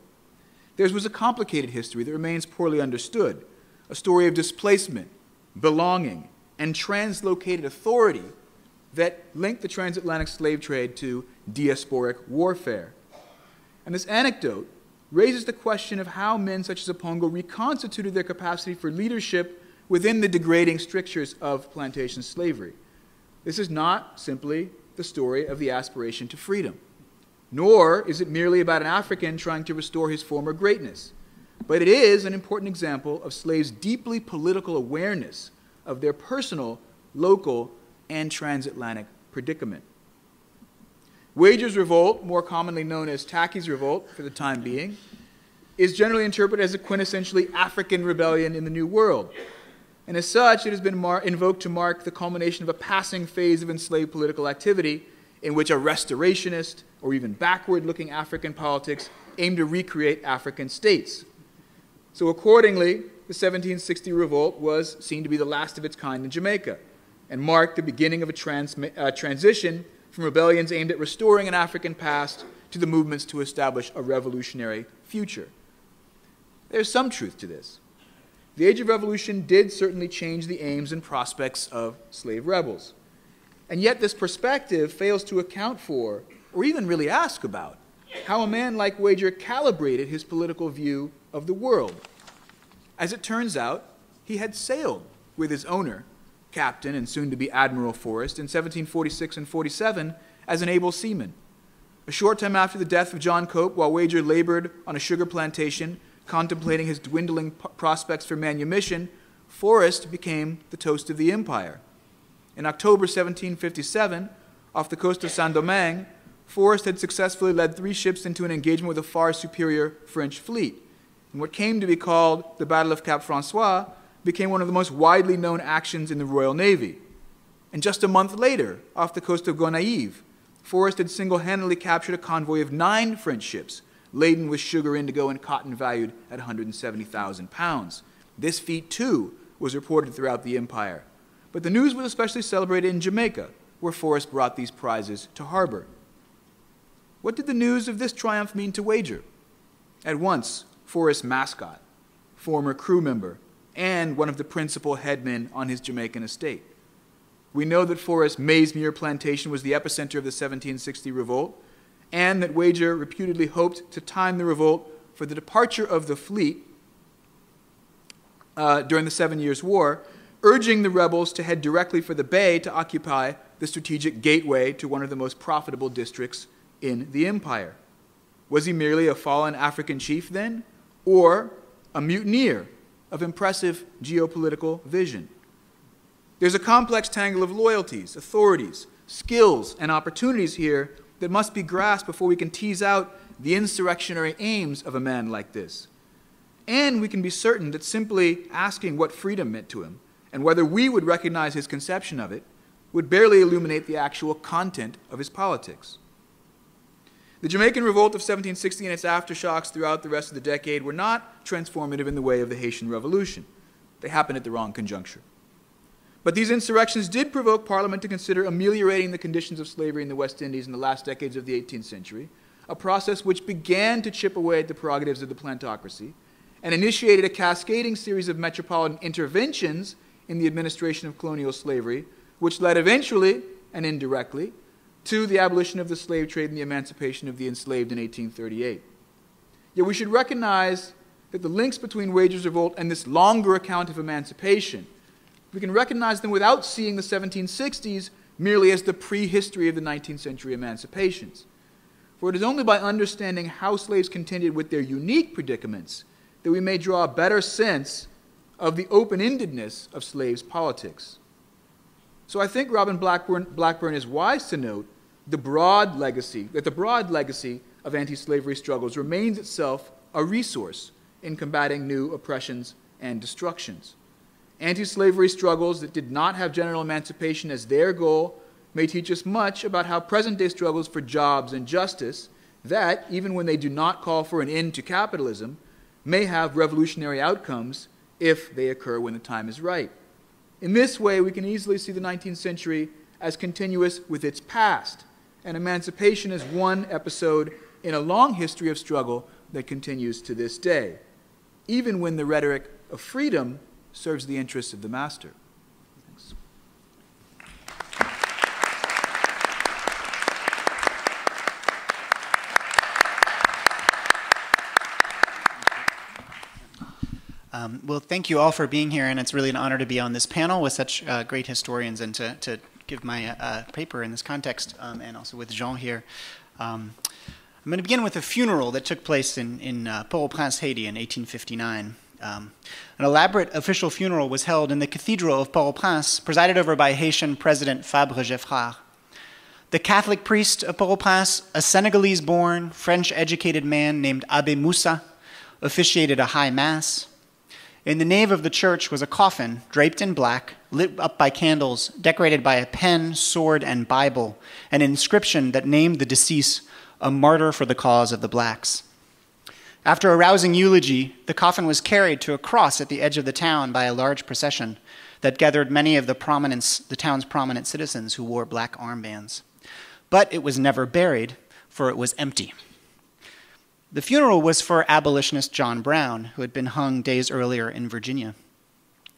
E: Theirs was a complicated history that remains poorly understood, a story of displacement, belonging, and translocated authority that linked the transatlantic slave trade to diasporic warfare. And this anecdote raises the question of how men such as Apongo reconstituted their capacity for leadership within the degrading strictures of plantation slavery. This is not simply the story of the aspiration to freedom. Nor is it merely about an African trying to restore his former greatness. But it is an important example of slaves' deeply political awareness of their personal, local, and transatlantic predicament. Wager's revolt, more commonly known as Tacky's revolt for the time being, is generally interpreted as a quintessentially African rebellion in the New World. And as such, it has been invoked to mark the culmination of a passing phase of enslaved political activity in which a restorationist or even backward-looking African politics aimed to recreate African states. So accordingly, the 1760 revolt was seen to be the last of its kind in Jamaica and marked the beginning of a transition from rebellions aimed at restoring an African past to the movements to establish a revolutionary future. There's some truth to this. The Age of Revolution did certainly change the aims and prospects of slave rebels. And yet this perspective fails to account for, or even really ask about, how a man like Wager calibrated his political view of the world. As it turns out, he had sailed with his owner, Captain and soon-to-be Admiral Forrest, in 1746 and 47 as an able seaman. A short time after the death of John Cope, while Wager labored on a sugar plantation, contemplating his dwindling prospects for manumission, Forrest became the toast of the empire. In October 1757, off the coast of Saint-Domingue, Forrest had successfully led 3 ships into an engagement with a far superior French fleet. And what came to be called the Battle of Cap Francois became one of the most widely known actions in the Royal Navy. And just a month later, off the coast of Gonaïves, Forrest had single-handedly captured a convoy of 9 French ships, laden with sugar, indigo, and cotton valued at 170,000 pounds. This feat, too, was reported throughout the empire. But the news was especially celebrated in Jamaica, where Forrest brought these prizes to harbor. What did the news of this triumph mean to Wager? At once, Forrest's mascot, former crew member, and one of the principal headmen on his Jamaican estate. We know that Forrest's Maysmere plantation was the epicenter of the 1760 revolt, and that Wager reputedly hoped to time the revolt for the departure of the fleet during the 7 Years' War, urging the rebels to head directly for the bay to occupy the strategic gateway to one of the most profitable districts in the empire. Was he merely a fallen African chief then, or a mutineer of impressive geopolitical vision? There's a complex tangle of loyalties, authorities, skills, and opportunities here that must be grasped before we can tease out the insurrectionary aims of a man like this. And we can be certain that simply asking what freedom meant to him and whether we would recognize his conception of it would barely illuminate the actual content of his politics. The Jamaican Revolt of 1760 and its aftershocks throughout the rest of the decade were not transformative in the way of the Haitian Revolution. They happened at the wrong conjuncture. But these insurrections did provoke Parliament to consider ameliorating the conditions of slavery in the West Indies in the last decades of the 18th century, a process which began to chip away at the prerogatives of the plantocracy and initiated a cascading series of metropolitan interventions in the administration of colonial slavery, which led eventually and indirectly to the abolition of the slave trade and the emancipation of the enslaved in 1838. Yet we should recognize that the links between Wager's revolt and this longer account of emancipation, we can recognize them without seeing the 1760s merely as the prehistory of the 19th century emancipations. For it is only by understanding how slaves contended with their unique predicaments that we may draw a better sense of the open-endedness of slaves' politics. So I think Robin Blackburn is wise to note the broad legacy of anti-slavery struggles remains itself a resource in combating new oppressions and destructions. Anti-slavery struggles that did not have general emancipation as their goal may teach us much about how present-day struggles for jobs and justice that, even when they do not call for an end to capitalism, may have revolutionary outcomes if they occur when the time is right. In this way, we can easily see the 19th century as continuous with its past, and emancipation as one episode in a long history of struggle that continues to this day, even when the rhetoric of freedom serves the interests of the master. Thanks.
F: Well, thank you all for being here, and it's really an honor to be on this panel with such great historians and to give my paper in this context, and also with Jean here. I'm going to begin with a funeral that took place in Port-au-Prince, Haiti in 1859. An elaborate official funeral was held in the Cathedral of Port-au-Prince, presided over by Haitian President Fabre Geffrard. The Catholic priest of Port-au-Prince, a Senegalese-born, French-educated man named Abbé Moussa, officiated a high mass. In the nave of the church was a coffin, draped in black, lit up by candles, decorated by a pen, sword, and Bible, an inscription that named the deceased a martyr for the cause of the blacks. After a rousing eulogy, the coffin was carried to a cross at the edge of the town by a large procession that gathered many of the town's prominent citizens who wore black armbands. But it was never buried, for it was empty. The funeral was for abolitionist John Brown, who had been hung days earlier in Virginia.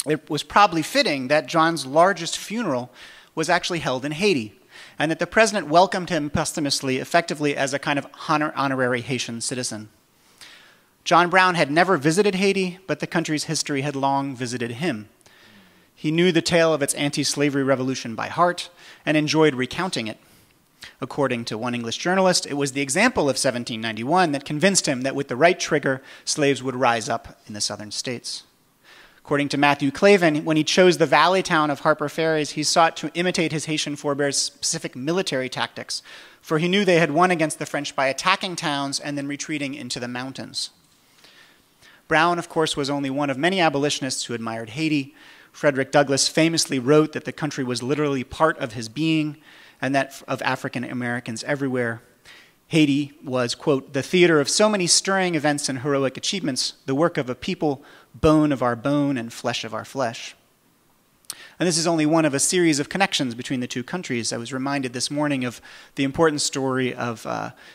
F: It was probably fitting that John's largest funeral was actually held in Haiti, and that the president welcomed him posthumously, effectively as a kind of honorary Haitian citizen. John Brown had never visited Haiti, but the country's history had long visited him. He knew the tale of its anti-slavery revolution by heart and enjoyed recounting it. According to one English journalist, it was the example of 1791 that convinced him that with the right trigger, slaves would rise up in the southern states. According to Matthew Clavin, when he chose the valley town of Harper Ferries, he sought to imitate his Haitian forebears' specific military tactics, for he knew they had won against the French by attacking towns and then retreating into the mountains. Brown, of course, was only one of many abolitionists who admired Haiti. Frederick Douglass famously wrote that the country was literally part of his being, and that of African Americans everywhere. Haiti was, quote, the theater of so many stirring events and heroic achievements, the work of a people, bone of our bone and flesh of our flesh. And this is only one of a series of connections between the two countries. I was reminded this morning of the important story of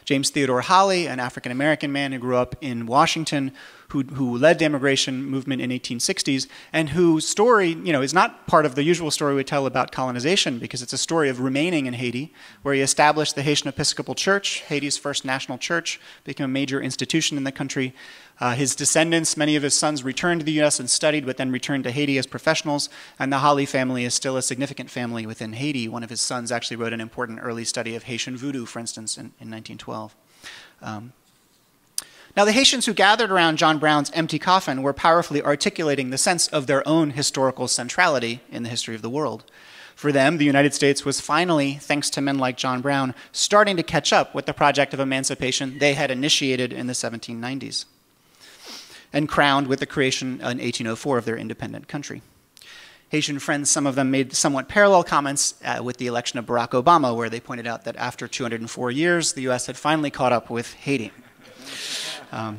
F: James Theodore Holly, an African-American man who grew up in Washington, who led the immigration movement in 1860s, and whose story, is not part of the usual story we tell about colonization, because it's a story of remaining in Haiti, where he established the Haitian Episcopal Church, Haiti's first national church, became a major institution in the country. His descendants, many of his sons, returned to the U.S. and studied, but then returned to Haiti as professionals, and the Holly family is still a significant family within Haiti. One of his sons actually wrote an important early study of Haitian Voodoo, for instance, in 1912. Now, the Haitians who gathered around John Brown's empty coffin were powerfully articulating the sense of their own historical centrality in the history of the world. For them, the United States was finally, thanks to men like John Brown, starting to catch up with the project of emancipation they had initiated in the 1790s, and crowned with the creation in 1804 of their independent country. Haitian friends, some of them made somewhat parallel comments with the election of Barack Obama, where they pointed out that after 204 years, the U.S. had finally caught up with Haiti. Now,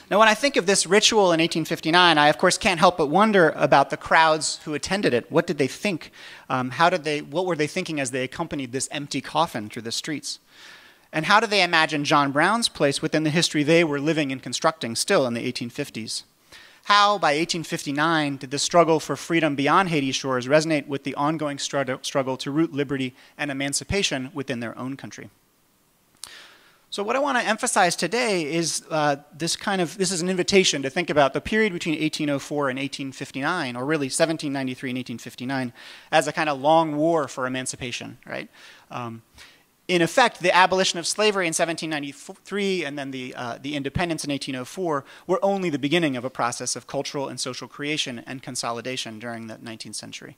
F: when I think of this ritual in 1859, I, of course, can't help but wonder about the crowds who attended it. What did they think? What were they thinking as they accompanied this empty coffin through the streets? And how do they imagine John Brown's place within the history they were living and constructing still in the 1850s? How, by 1859, did the struggle for freedom beyond Haiti's shores resonate with the ongoing struggle to root liberty and emancipation within their own country? So what I want to emphasize today is this is an invitation to think about the period between 1804 and 1859, or really 1793 and 1859, as a kind of long war for emancipation, right? In effect, the abolition of slavery in 1793 and then the independence in 1804 were only the beginning of a process of cultural and social creation and consolidation during the 19th century.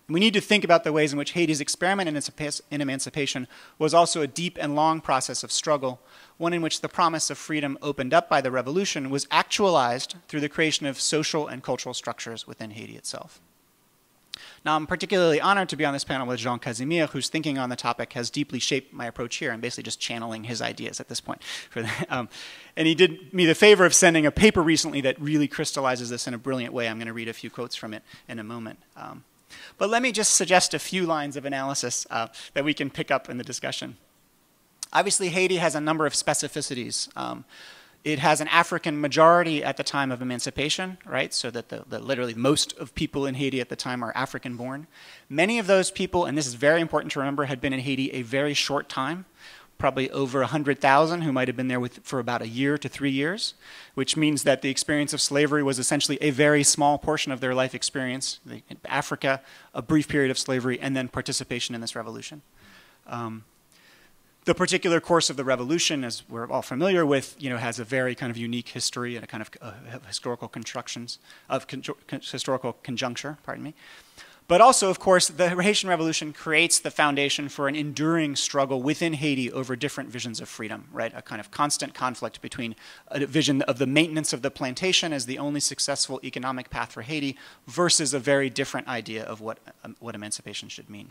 F: We need to think about the ways in which Haiti's experiment in emancipation was also a deep and long process of struggle, one in which the promise of freedom opened up by the revolution was actualized through the creation of social and cultural structures within Haiti itself. Now, I'm particularly honored to be on this panel with Jean Casimir, whose thinking on the topic has deeply shaped my approach here. I'm basically just channeling his ideas at this point. And he did me the favor of sending a paper recently that really crystallizes this in a brilliant way. I'm going to read a few quotes from it in a moment. But let me just suggest a few lines of analysis that we can pick up in the discussion. Obviously, Haiti has a number of specificities. It has an African majority at the time of emancipation, right? So that literally most of people in Haiti at the time are African born. Many of those people, and this is very important to remember, had been in Haiti a very short time, probably over 100,000 who might have been there for about a year to 3 years, which means that the experience of slavery was essentially a very small portion of their life experience. Africa, a brief period of slavery, and then participation in this revolution. The particular course of the revolution, as we're all familiar with, has a very kind of unique history and a kind of historical historical conjuncture, pardon me. But also, of course, the Haitian Revolution creates the foundation for an enduring struggle within Haiti over different visions of freedom, right? A kind of constant conflict between a vision of the maintenance of the plantation as the only successful economic path for Haiti versus a very different idea of what emancipation should mean.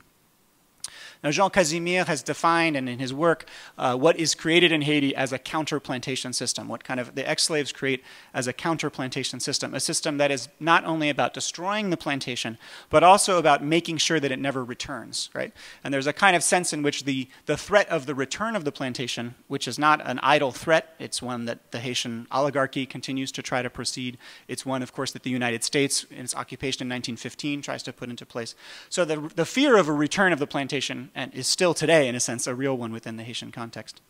F: Now, Jean Casimir has defined, and in his work, what is created in Haiti as a counter-plantation system, what kind of the ex-slaves create as a counter-plantation system, a system that is not only about destroying the plantation, but also about making sure that it never returns, right? And there's a kind of sense in which the threat of the return of the plantation, which is not an idle threat, it's one that the Haitian oligarchy continues to try to proceed. It's one, of course, that the United States, in its occupation in 1915, tries to put into place. So the fear of a return of the plantation and is still today, in a sense, a real one within the Haitian context.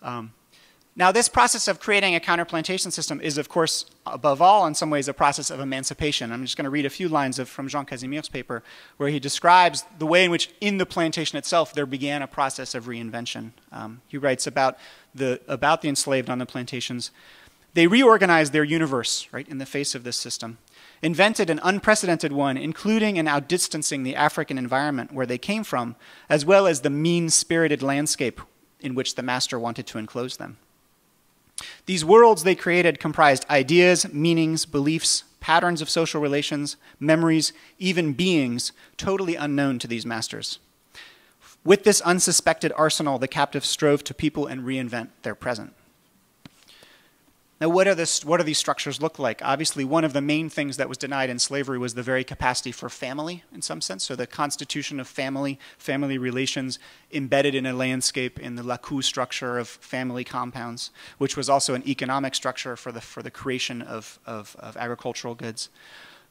F: Now, this process of creating a counter-plantation system is, of course, above all, in some ways, a process of emancipation. I'm just going to read a few lines from Jean Casimir's paper, where he describes the way in which, in the plantation itself, there began a process of reinvention. He writes about the enslaved on the plantations. They reorganized their universe, right, in the face of this system, invented an unprecedented one, including and outdistancing the African environment where they came from, as well as the mean-spirited landscape in which the master wanted to enclose them. These worlds they created comprised ideas, meanings, beliefs, patterns of social relations, memories, even beings totally unknown to these masters. With this unsuspected arsenal, the captives strove to people and reinvent their present. Now, what do these structures look like? Obviously, one of the main things that was denied in slavery was the very capacity for family, in some sense. So the constitution of family relations embedded in a landscape in the Lakou structure of family compounds, which was also an economic structure for the creation of agricultural goods.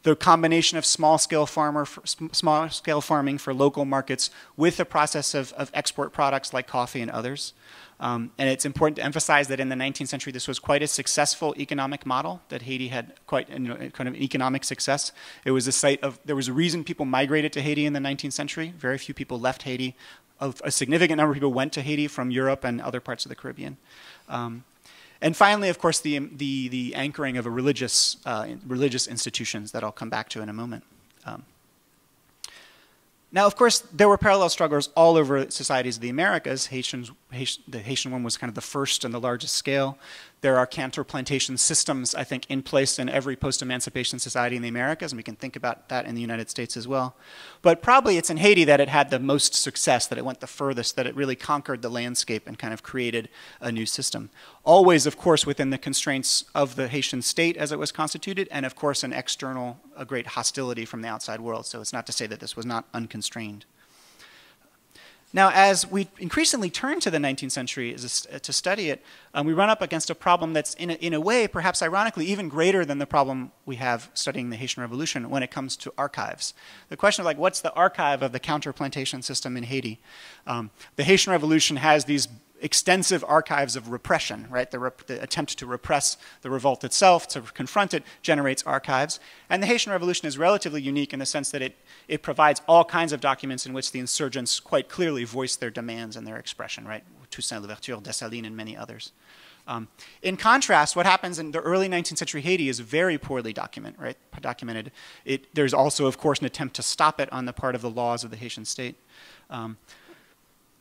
F: The combination of small-scale farming for local markets with the process of export products like coffee and others. And it's important to emphasize that in the 19th century, this was quite a successful economic model, that Haiti had quite kind of economic success. It was a site of, there was a reason people migrated to Haiti in the 19th century. Very few people left Haiti. A significant number of people went to Haiti from Europe and other parts of the Caribbean. And finally, of course, the anchoring of a religious institutions that I'll come back to in a moment. Now, of course, there were parallel struggles all over societies of the Americas. The Haitian one was kind of the first and the largest scale. There are counter-plantation systems, I think, in place in every post-emancipation society in the Americas, and we can think about that in the United States as well. But probably it's in Haiti that it had the most success, that it went the furthest, that it really conquered the landscape and kind of created a new system. Always, of course, within the constraints of the Haitian state as it was constituted, and of course a great hostility from the outside world. So it's not to say that this was not unconstrained. Now, as we increasingly turn to the 19th century to study it, we run up against a problem that's, in a way, perhaps ironically, even greater than the problem we have studying the Haitian Revolution when it comes to archives. The question of, like, what's the archive of the counter-plantation system in Haiti? The Haitian Revolution has these extensive archives of repression, right? The attempt to repress the revolt itself, to confront it, generates archives. And the Haitian Revolution is relatively unique in the sense that it provides all kinds of documents in which the insurgents quite clearly voice their demands and their expression, right? Toussaint Louverture, Dessalines, and many others. In contrast, what happens in the early 19th century Haiti is very poorly documented. There's also, of course, an attempt to stop it on the part of the laws of the Haitian state.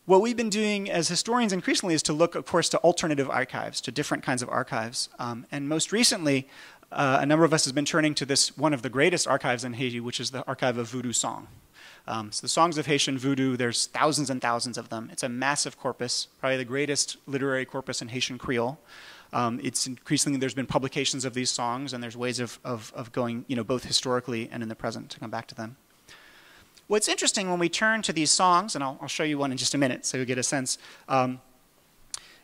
F: What we've been doing as historians increasingly is to look, of course, to alternative archives, to different kinds of archives. And most recently, a number of us has been turning to one of the greatest archives in Haiti, which is the archive of Voodoo song. So the songs of Haitian Voodoo, there's thousands and thousands of them. It's a massive corpus, probably the greatest literary corpus in Haitian Creole. It's increasingly, there's been publications of these songs, and there's ways of going, both historically and in the present to come back to them. What's interesting when we turn to these songs, and I'll show you one in just a minute so you'll get a sense,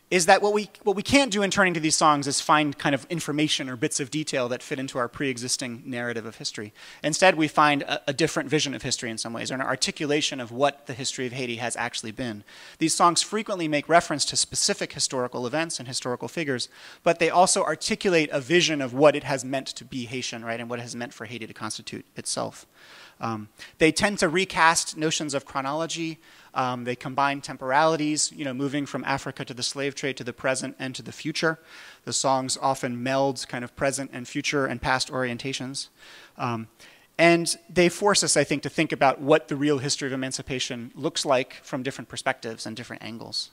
F: is that what we can't do in turning to these songs is find kind of information or bits of detail that fit into our pre-existing narrative of history. Instead, we find a different vision of history in some ways, or an articulation of what the history of Haiti has actually been. These songs frequently make reference to specific historical events and historical figures, but they also articulate a vision of what it has meant to be Haitian, right, and what it has meant for Haiti to constitute itself. They tend to recast notions of chronology, They combine temporalities, moving from Africa to the slave trade to the present and to the future. The songs often meld kind of present and future and past orientations. And they force us, I think, to think about what the real history of emancipation looks like from different perspectives and different angles.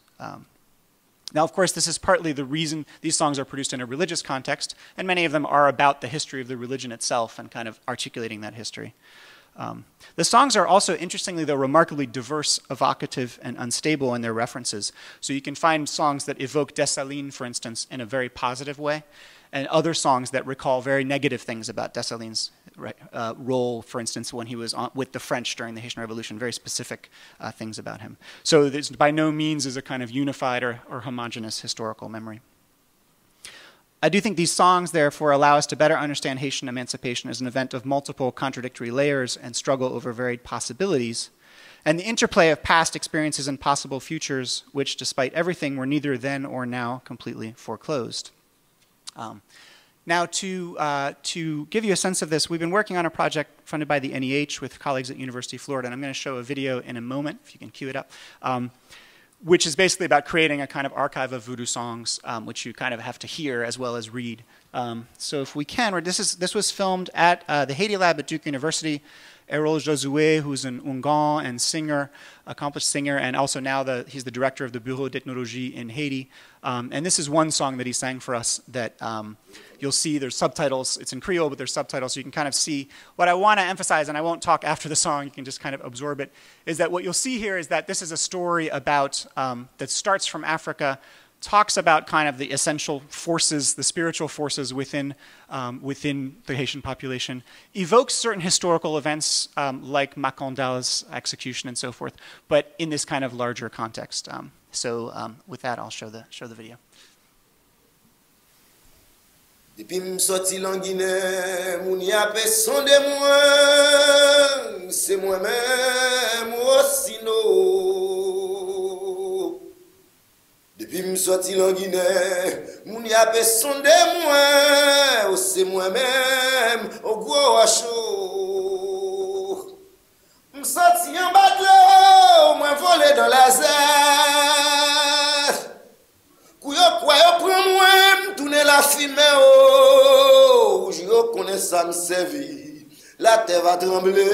F: Now, of course, this is partly the reason these songs are produced in a religious context, and many of them are about the history of the religion itself and kind of articulating that history. The songs are also, interestingly, though, remarkably diverse, evocative, and unstable in their references. So you can find songs that evoke Dessalines, for instance, in a very positive way, and other songs that recall very negative things about Dessalines' role, for instance, when he was with the French during the Haitian Revolution, very specific things about him. So this by no means is a kind of unified or homogeneous historical memory. I do think these songs, therefore, allow us to better understand Haitian emancipation as an event of multiple contradictory layers and struggle over varied possibilities, and the interplay of past experiences and possible futures, which, despite everything, were neither then or now completely foreclosed. Now, to give you a sense of this, we've been working on a project funded by the NEH with colleagues at University of Florida, and I'm going to show a video in a moment, if you can cue it up, which is basically about creating a kind of archive of voodoo songs, which you kind of have to hear as well as read. So if we can, this was filmed at the Haiti Lab at Duke University. Errol Josué, who's an Ungan and singer, accomplished singer, and also now he's the director of the Bureau d'Ethnologie in Haiti. And this is one song that he sang for us that you'll see there's subtitles. It's in Creole, but there's subtitles, so you can kind of see. What I want to emphasize, and I won't talk after the song, you can just kind of absorb it, is that what you'll see here is that this is a story about, that starts from Africa, talks about kind of the essential forces, the spiritual forces within the Haitian population, evokes certain historical events like Macondal's execution and so forth, but in this kind of larger context. With that, I'll show the video.
G: Depuis m'sorti lan Guinée, moun y a son de moi, c'est moi-même Osino. Depuis m'sorti lan Guinée, moun y a son de moi, c'est moi-même au gros chaud. M'sorti en bateau, moi volé dans la zère. Kouyo kwa yo prend moi, m'tourner la fumée oh, je connais ça me servi, la terre va trembler.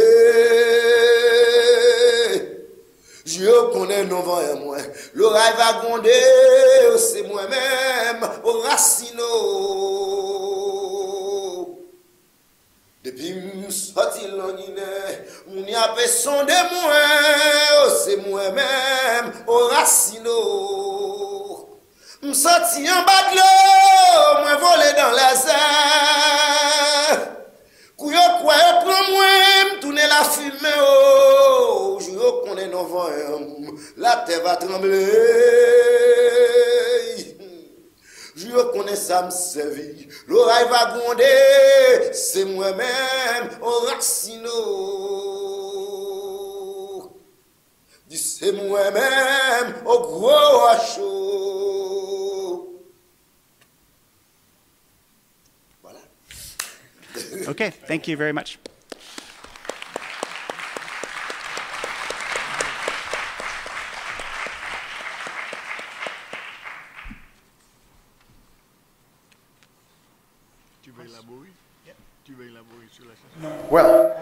G: Je connais non vent et moi, l'oreille va gronder, c'est moi-même au racino. Depuis m'sorti en Guinée, on y a personne de moi, c'est moi-même au racino. M'sorti en bas de l'eau, moi volé dans les airs. Kouyo kwa yo prend moi, m'tourner la fumée oh, je connais non vent, la terre va trembler. Je connais ça me servi, l'oreille va gronder, c'est moi-même au racino. Dis c'est moi-même au gros chaud. Voilà.
F: Okay, thank you very much.
A: Well,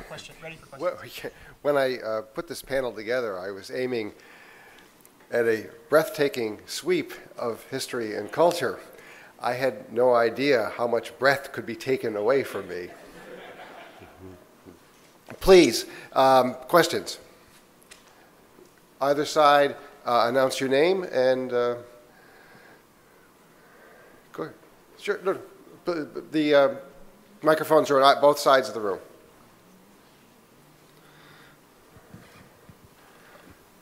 F: Question, ready for questions?
A: when I put this panel together, I was aiming at a breathtaking sweep of history and culture. I had no idea how much breath could be taken away from me. Please, questions? Either side, announce your name and go ahead. Sure, no, the microphones are on both sides of the room.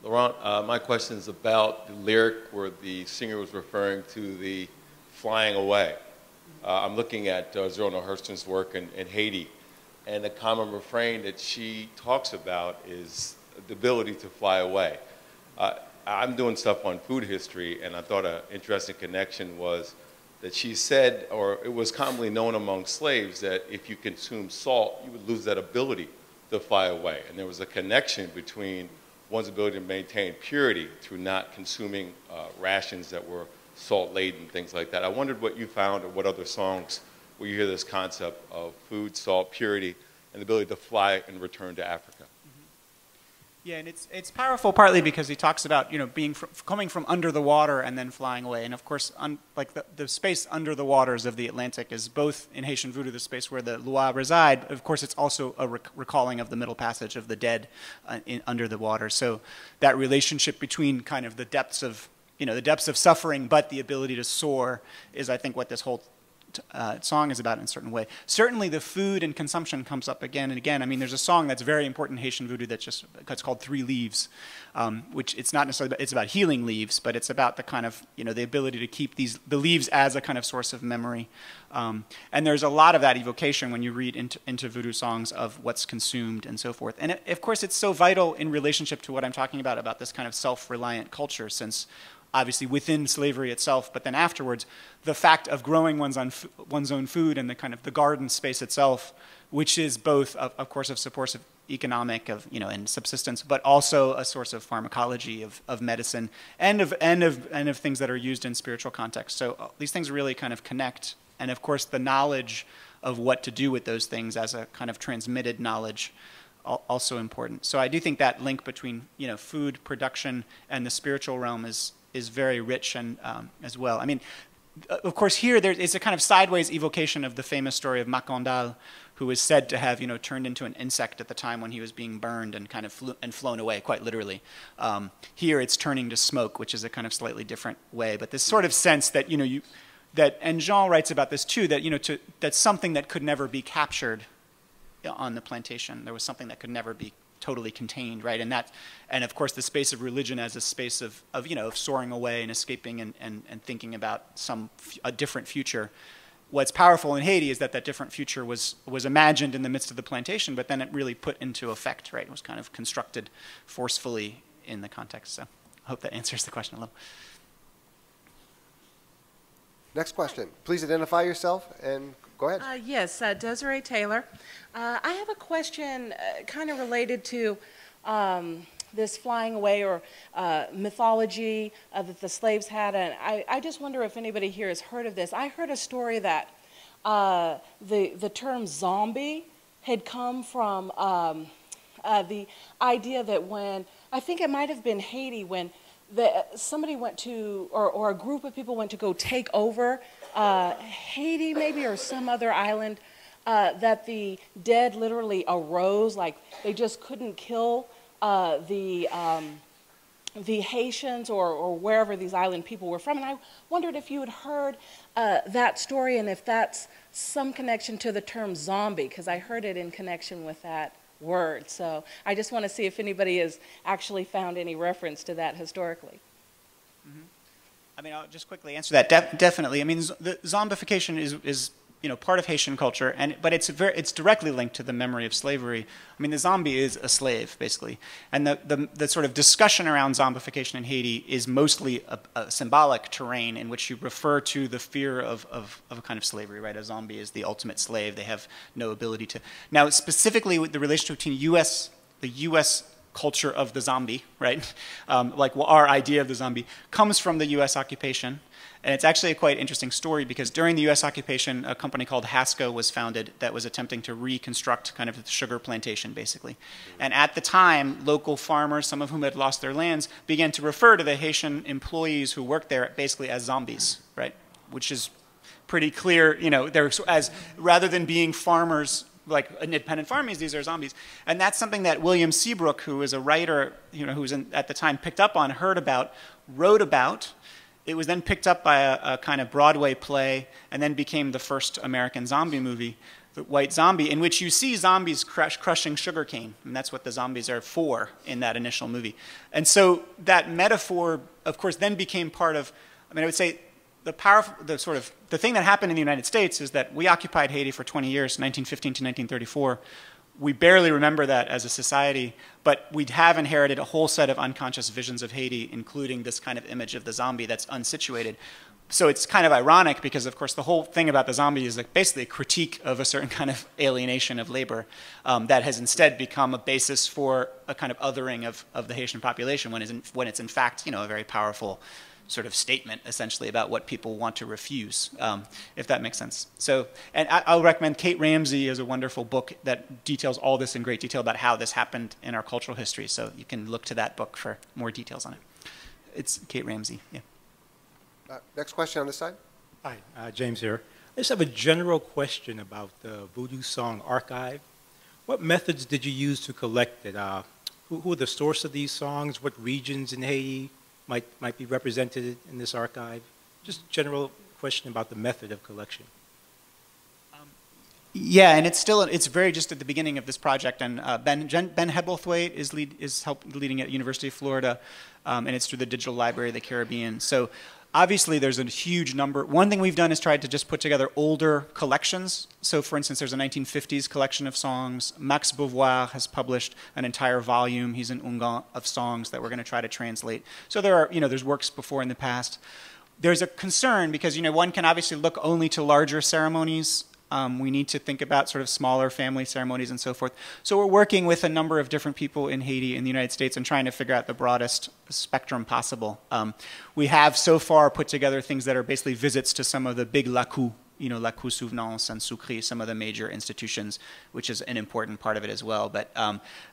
H: Laurent, my question is about the lyric where the singer was referring to the flying away. I'm looking at Zora Hurston's work in Haiti, and the common refrain that she talks about is the ability to fly away. I'm doing stuff on food history, and I thought an interesting connection was that she said, or it was commonly known among slaves, that if you consume salt, you would lose that ability to fly away. And there was a connection between one's ability to maintain purity through not consuming rations that were salt-laden, things like that. I wondered what you found or what other songs where you hear this concept of food, salt, purity, and the ability to fly and return to Africa.
F: Yeah, and it's powerful partly because he talks about, you know, coming from under the water and then flying away. And of course, like the space under the waters of the Atlantic is both in Haitian Voodoo the space where the Loa reside, but of course it's also a recalling of the Middle Passage of the dead under the water. So that relationship between kind of the depths of, you know, the depths of suffering but the ability to soar is, I think, what this whole song is about in a certain way. Certainly the food and consumption comes up again and again. I mean, there's a song that's very important in Haitian Voodoo that's called 3 Leaves, which it's not necessarily, it's about healing leaves, but it's about the kind of, you know, the ability to keep the leaves as a kind of source of memory. And there's a lot of that evocation when you read into Voodoo songs of what's consumed and so forth. And of course, it's so vital in relationship to what I'm talking about this kind of self-reliant culture, since obviously within slavery itself, but then afterwards, the fact of growing one's own food and the kind of the garden space itself, which is both, of course, of source of economic, and subsistence, but also a source of pharmacology, of medicine, and of things that are used in spiritual context. So these things really kind of connect, and of course, the knowledge of what to do with those things as a kind of transmitted knowledge, also important. So I do think that link between, you know, food production and the spiritual realm is very rich and as well. I mean, of course, here it's a kind of sideways evocation of the famous story of Macandal, who is said to have, you know, turned into an insect at the time when he was being burned and kind of flown away, quite literally. Here it's turning to smoke, which is a kind of slightly different way. But this sort of sense that, you know, and Jean writes about this too, that, you know, that's something that could never be captured on the plantation. There was something that could never be totally contained, right? And of course, the space of religion as a space of soaring away and escaping and thinking about a different future. What's powerful in Haiti is that different future was imagined in the midst of the plantation, but then it really put into effect, right? It was kind of constructed forcefully in the context. So I hope that answers the question a little.
A: Next question. Please identify yourself and go ahead.
I: Yes, Desiree Taylor. I have a question kind of related to this flying away or mythology that the slaves had. And I just wonder if anybody here has heard of this. I heard a story that the term zombie had come from the idea that when, I think it might have been Haiti, when somebody went to, or a group of people went to go take over Haiti maybe, or some other island, that the dead literally arose, like they just couldn't kill the Haitians or wherever these island people were from. And I wondered if you had heard that story and if that's some connection to the term zombie, because I heard it in connection with that word. So I just want to see if anybody has actually found any reference to that historically.
F: Mm-hmm. I mean, I'll just quickly answer that. Definitely. I mean, the zombification is part of Haitian culture, but it's directly linked to the memory of slavery. I mean, the zombie is a slave, basically. And the sort of discussion around zombification in Haiti is mostly a symbolic terrain in which you refer to the fear of a kind of slavery, right? A zombie is the ultimate slave. They have no ability to. Now, specifically with the relationship between the U.S. culture of the zombie, right? Like our idea of the zombie comes from the U.S. occupation. And it's actually a quite interesting story because during the U.S. occupation, a company called Hasco was founded that was attempting to reconstruct kind of the sugar plantation, basically. And at the time, local farmers, some of whom had lost their lands, began to refer to the Haitian employees who worked there basically as zombies, right? Which is pretty clear, rather than being farmers, like independent farmers, these are zombies. And that's something that William Seabrook, who was a writer, who was at the time picked up on, heard about, wrote about. It was then picked up by a kind of Broadway play and then became the first American zombie movie, The White Zombie, in which you see zombies crushing sugarcane. And that's what the zombies are for in that initial movie. And so that metaphor, of course, then became part of, I would say, the thing that happened in the United States is that we occupied Haiti for 20 years, 1915 to 1934. We barely remember that as a society, but we have inherited a whole set of unconscious visions of Haiti, including this kind of image of the zombie that's unsituated. so it's kind of ironic because, of course, the whole thing about the zombie is like basically a critique of a certain kind of alienation of labor that has instead become a basis for a kind of othering of the Haitian population when it's in fact, a very powerful sort of statement, essentially, about what people want to refuse, if that makes sense. So, and I'll recommend Kate Ramsey is a wonderful book that details all this in great detail about how this happened in our cultural history. So you can look to that book for more details on it. It's Kate Ramsey, yeah.
A: Next question on this side.
J: Hi, James here. I just have a general question about the Voodoo Song Archive. What methods did you use to collect it? Who are the source of these songs? What regions in Haiti might be represented in this archive? Just general question about the method of collection.
F: Yeah, and it's very just at the beginning of this project, and Ben Hebblethwaite is leading at University of Florida, and it's through the Digital Library of the Caribbean. So obviously there's a huge number. One thing we've done is tried to just put together older collections. So for instance, there's a 1950s collection of songs. Max Beauvoir has published an entire volume, he's an Ungan, of songs that we're going to try to translate. So there are, there's works before in the past. There's a concern because, one can obviously look only to larger ceremonies. We need to think about sort of smaller family ceremonies and so forth. So we're working with a number of different people in Haiti and the United States and trying to figure out the broadest spectrum possible. We have so far put together things that are basically visits to some of the big lacous, La Coup Souvenance and Sucre, some of the major institutions, which is an important part of it as well. But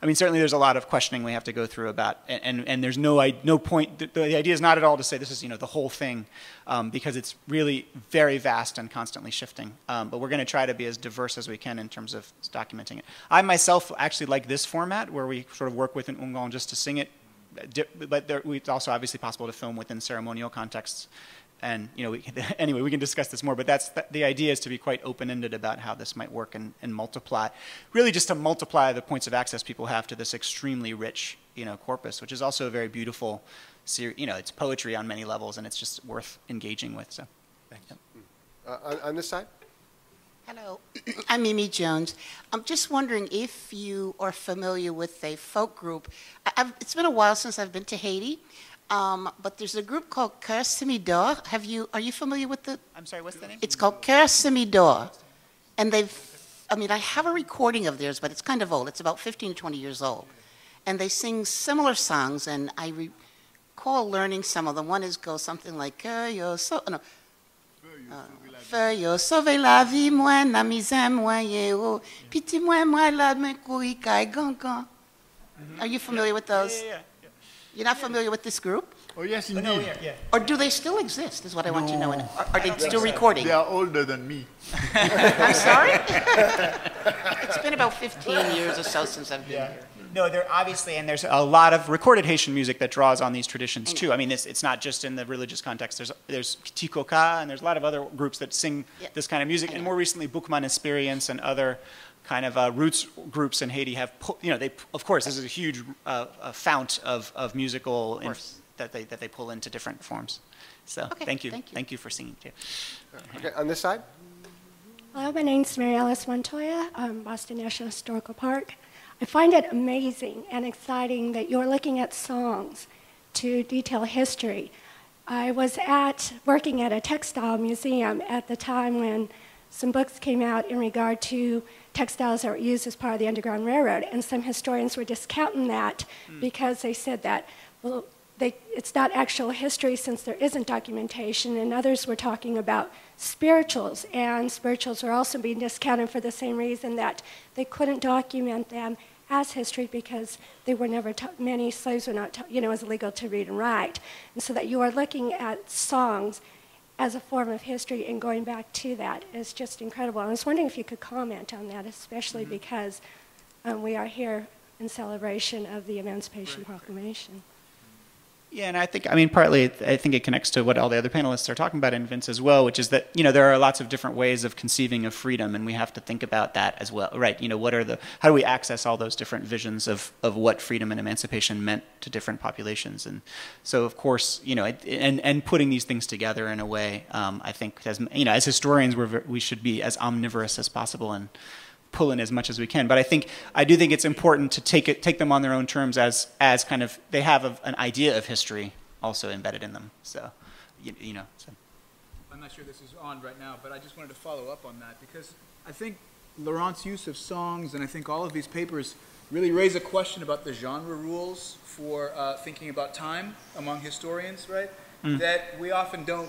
F: certainly there's a lot of questioning we have to go through about, and there's no point. The idea is not at all to say this is the whole thing, because it's really very vast and constantly shifting. But we're going to try to be as diverse as we can in terms of documenting it. I myself actually like this format where we sort of work with an Ungan just to sing it, but it's also obviously possible to film within ceremonial contexts. And anyway, we can discuss this more, but the idea is to be quite open-ended about how this might work and multiply, really just to multiply the points of access people have to this extremely rich, corpus, which is also a very beautiful, it's poetry on many levels, and it's just worth engaging with. So, thanks.
A: On this side.
K: Hello, I'm Mimi Jones. I'm just wondering if you are familiar with a folk group. It's been a while since I've been to Haiti. But there's a group called Casimir. Are you familiar with the?
F: I'm sorry, what's the name?
K: It's called Casimir, and I have a recording of theirs, but it's kind of old. It's about 15, 20 years old, and they sing similar songs. And I recall learning some of them. One goes something like Feu yo sauve la vie moi na misère moi yo piti moi la me koui kai gangan. Are you familiar with those?
F: Yeah.
K: You're not familiar with this group?
B: Oh, yes, indeed.
F: No, yeah.
K: Or do they still exist, is what I want to know. Are they still recording?
B: They are older than me.
K: I'm sorry? It's been about 15 years or so since I've been here.
F: No, there obviously, and there's a lot of recorded Haitian music that draws on these traditions too. I mean, it's not just in the religious context. There's Tikoka, and there's a lot of other groups that sing this kind of music. And more recently, Boukman Experience and other kind of roots groups in Haiti have, of course, this is a huge fount of musical that they pull into different forms. So thank you. Thank you for singing too.
A: Okay, on this side.
L: Hello, my name's Mary Alice Montoya, Boston National Historical Park. I find it amazing and exciting that you're looking at songs to detail history. I was working at a textile museum at the time when some books came out in regard to textiles that were used as part of the Underground Railroad, and some historians were discounting that because they said that, well, it's not actual history since there isn't documentation, and others were talking about spirituals, and spirituals were also being discounted for the same reason that they couldn't document them as history because they were never taught, many slaves were not taught, it was illegal to read and write. And so that you are looking at songs as a form of history and going back to that is just incredible. I was wondering if you could comment on that, especially because we are here in celebration of the Emancipation Proclamation.
F: Yeah, and I think, partly, I think it connects to what all the other panelists are talking about, and Vince as well, which is that, there are lots of different ways of conceiving of freedom, and we have to think about that as well, right? How do we access all those different visions of what freedom and emancipation meant to different populations? And so, of course, and putting these things together in a way, I think, as historians, we should be as omnivorous as possible and pull in as much as we can. But I do think it's important to take them on their own terms as kind of, they have an idea of history also embedded in them. So, So.
E: I'm not sure this is on right now, but I just wanted to follow up on that because I think Laurent's use of songs and I think all of these papers really raise a question about the genre rules for thinking about time among historians, right? That we often don't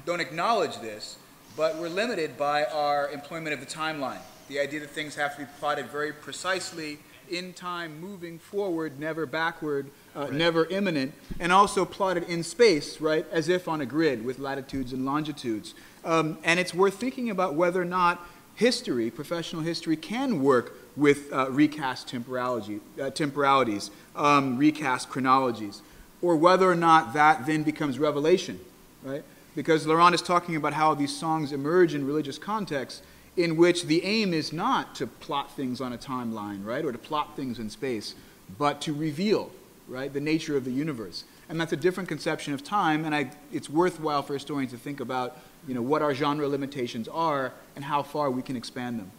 E: acknowledge this, but we're limited by our employment of the timeline. The idea that things have to be plotted very precisely in time, moving forward, never backward, never imminent, and also plotted in space, right, as if on a grid with latitudes and longitudes. And it's worth thinking about whether or not history, professional history, can work with recast temporalities, recast chronologies, or whether or not that then becomes revelation, right? Because Laurent is talking about how these songs emerge in religious contexts in which the aim is not to plot things on a timeline, right, or to plot things in space, but to reveal, right, the nature of the universe. And that's a different conception of time, and it's worthwhile for historians to think about, you know, what our genre limitations are and how far we can expand them.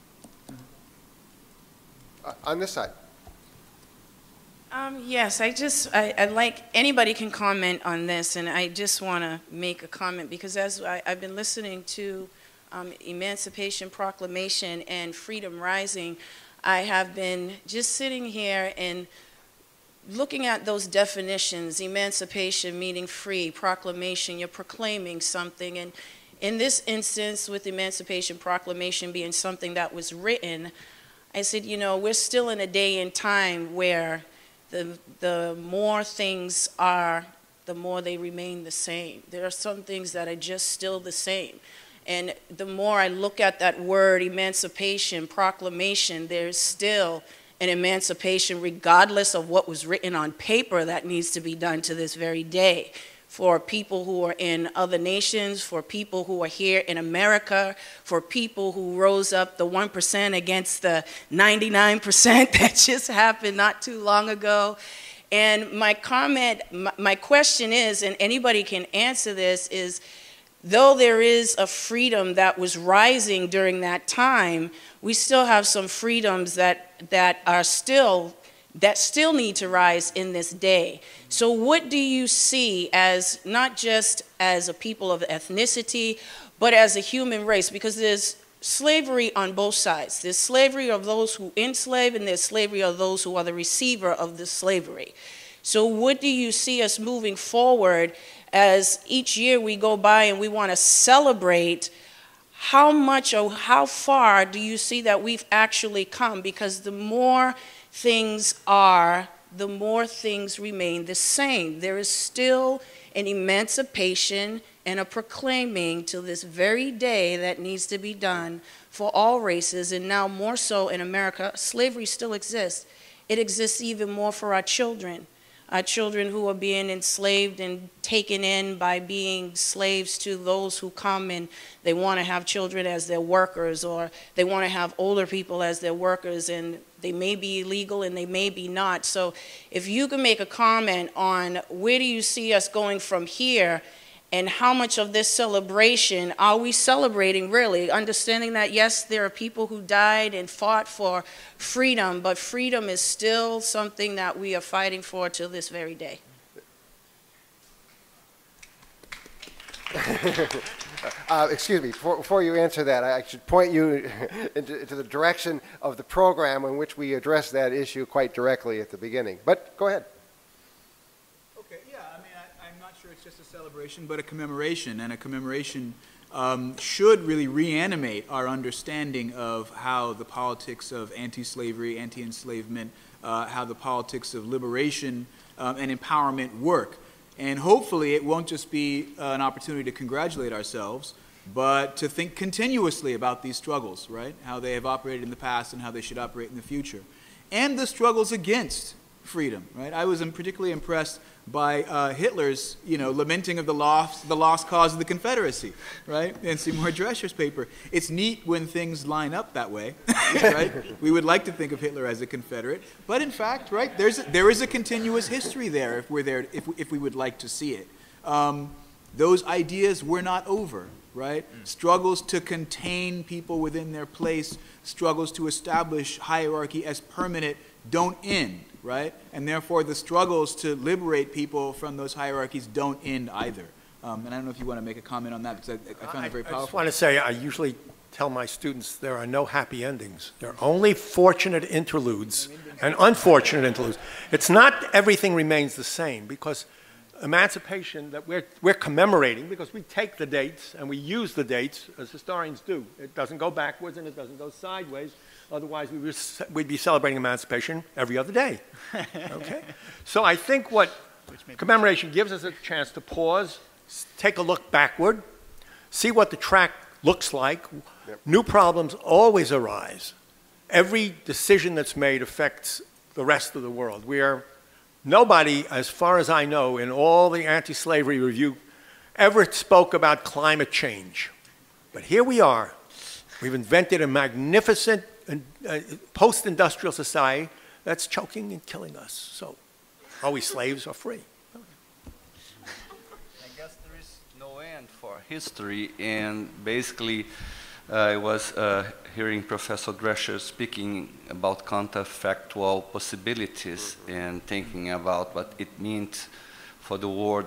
A: On this side.
M: Yes, I'd like, anybody can comment on this, and I just want to make a comment because as I've been listening to Emancipation Proclamation and Freedom Rising, I have been just sitting here and looking at those definitions, emancipation meaning free, proclamation, you're proclaiming something, and in this instance with Emancipation Proclamation being something that was written, I said, you know, we're still in a day and time where the more things are, the more they remain the same. There are some things that are just still the same. And the more I look at that word, emancipation, proclamation, there's still an emancipation regardless of what was written on paper that needs to be done to this very day. For people who are in other nations, for people who are here in America, for people who rose up the 1% against the 99% that just happened not too long ago. And my comment, my question is, and anybody can answer this, is though there is a freedom that was rising during that time, we still have some freedoms that still need to rise in this day. So what do you see as, not just as a people of ethnicity, but as a human race? Because there's slavery on both sides. There's slavery of those who enslave, and there's slavery of those who are the receiver of the slavery. So what do you see us moving forward as each year we go by and we want to celebrate? How much or how far do you see that we've actually come? Because the more things are, the more things remain the same. There is still an emancipation and a proclaiming to this very day that needs to be done for all races, and now more so in America. Slavery still exists. It exists even more for our children who are being enslaved and taken in by being slaves to those who come and they want to have children as their workers, or they want to have older people as their workers, and they may be illegal and they may be not. So if you can make a comment on where do you see us going from here, and how much of this celebration are we celebrating really, understanding that yes, there are people who died and fought for freedom, but freedom is still something that we are fighting for till this very day.
A: Excuse me, before you answer that, I should point you into the direction of the program in which we address that issue quite directly at the beginning. But go ahead.
E: Okay, yeah, I mean, I'm not sure it's just a celebration, but a commemoration, and a commemoration should really reanimate our understanding of how the politics of anti-slavery, anti-enslavement, how the politics of liberation and empowerment work. And hopefully it won't just be an opportunity to congratulate ourselves, but to think continuously about these struggles, right? How they have operated in the past and how they should operate in the future. And the struggles against freedom, right? I was particularly impressed by Hitler's, lamenting of the lost cause of the Confederacy, right? In Seymour Drescher's paper. It's neat when things line up that way, right? We would like to think of Hitler as a Confederate, but in fact, right, there is a continuous history there if we're there, if we would like to see it. Those ideas were not over, right? Struggles to contain people within their place, struggles to establish hierarchy as permanent don't end, right? And therefore the struggles to liberate people from those hierarchies don't end either, And I don't know if you want to make a comment on that, because I found it very powerful.
C: I just want to say, I usually tell my students there are no happy endings. There are only fortunate interludes and unfortunate interludes. It's not everything remains the same, because emancipation that we're commemorating, because we take the dates and we use the dates as historians do. It doesn't go backwards and it doesn't go sideways. Otherwise, we'd be celebrating emancipation every other day. Okay? So I think what commemoration gives us a chance to pause, take a look backward, see what the track looks like. Yep. New problems always arise. Every decision that's made affects the rest of the world. Nobody, as far as I know, in all the anti-slavery review, ever spoke about climate change. But here we are. We've invented a magnificent post-industrial society that's choking and killing us. So, are we slaves or free?
D: I guess there is no end for history, and basically I was hearing Professor Drescher speaking about counterfactual possibilities and thinking about what it meant for the world,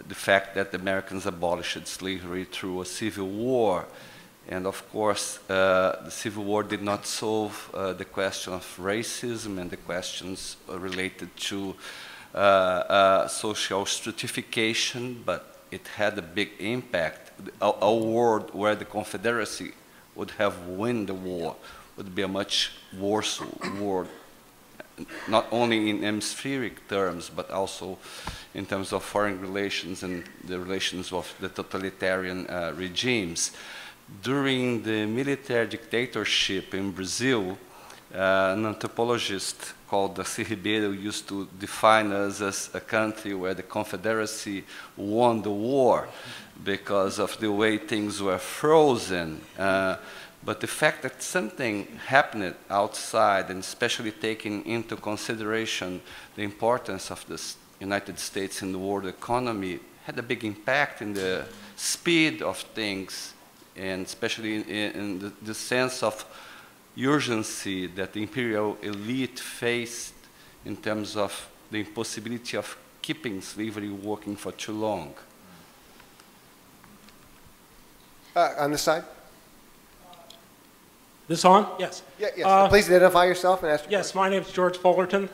D: the fact that the Americans abolished slavery through a civil war. And of course, the Civil War did not solve the question of racism and the questions related to social stratification, but it had a big impact. A world where the Confederacy would have won the war would be a much worse world, not only in hemispheric terms, but also in terms of foreign relations and the relations of the totalitarian regimes. During the military dictatorship in Brazil, an anthropologist called Darcy Ribeiro used to define us as a country where the Confederacy won the war because of the way things were frozen. But the fact that something happened outside, and especially taking into consideration the importance of the United States in the world economy, had a big impact in the speed of things, and especially in the sense of urgency that the imperial elite faced in terms of the impossibility of keeping slavery working for too long.
A: On this side?
N: This on? Yes.
A: Yeah, yes. Please identify yourself and ask your
N: Yes, my name is George Fullerton.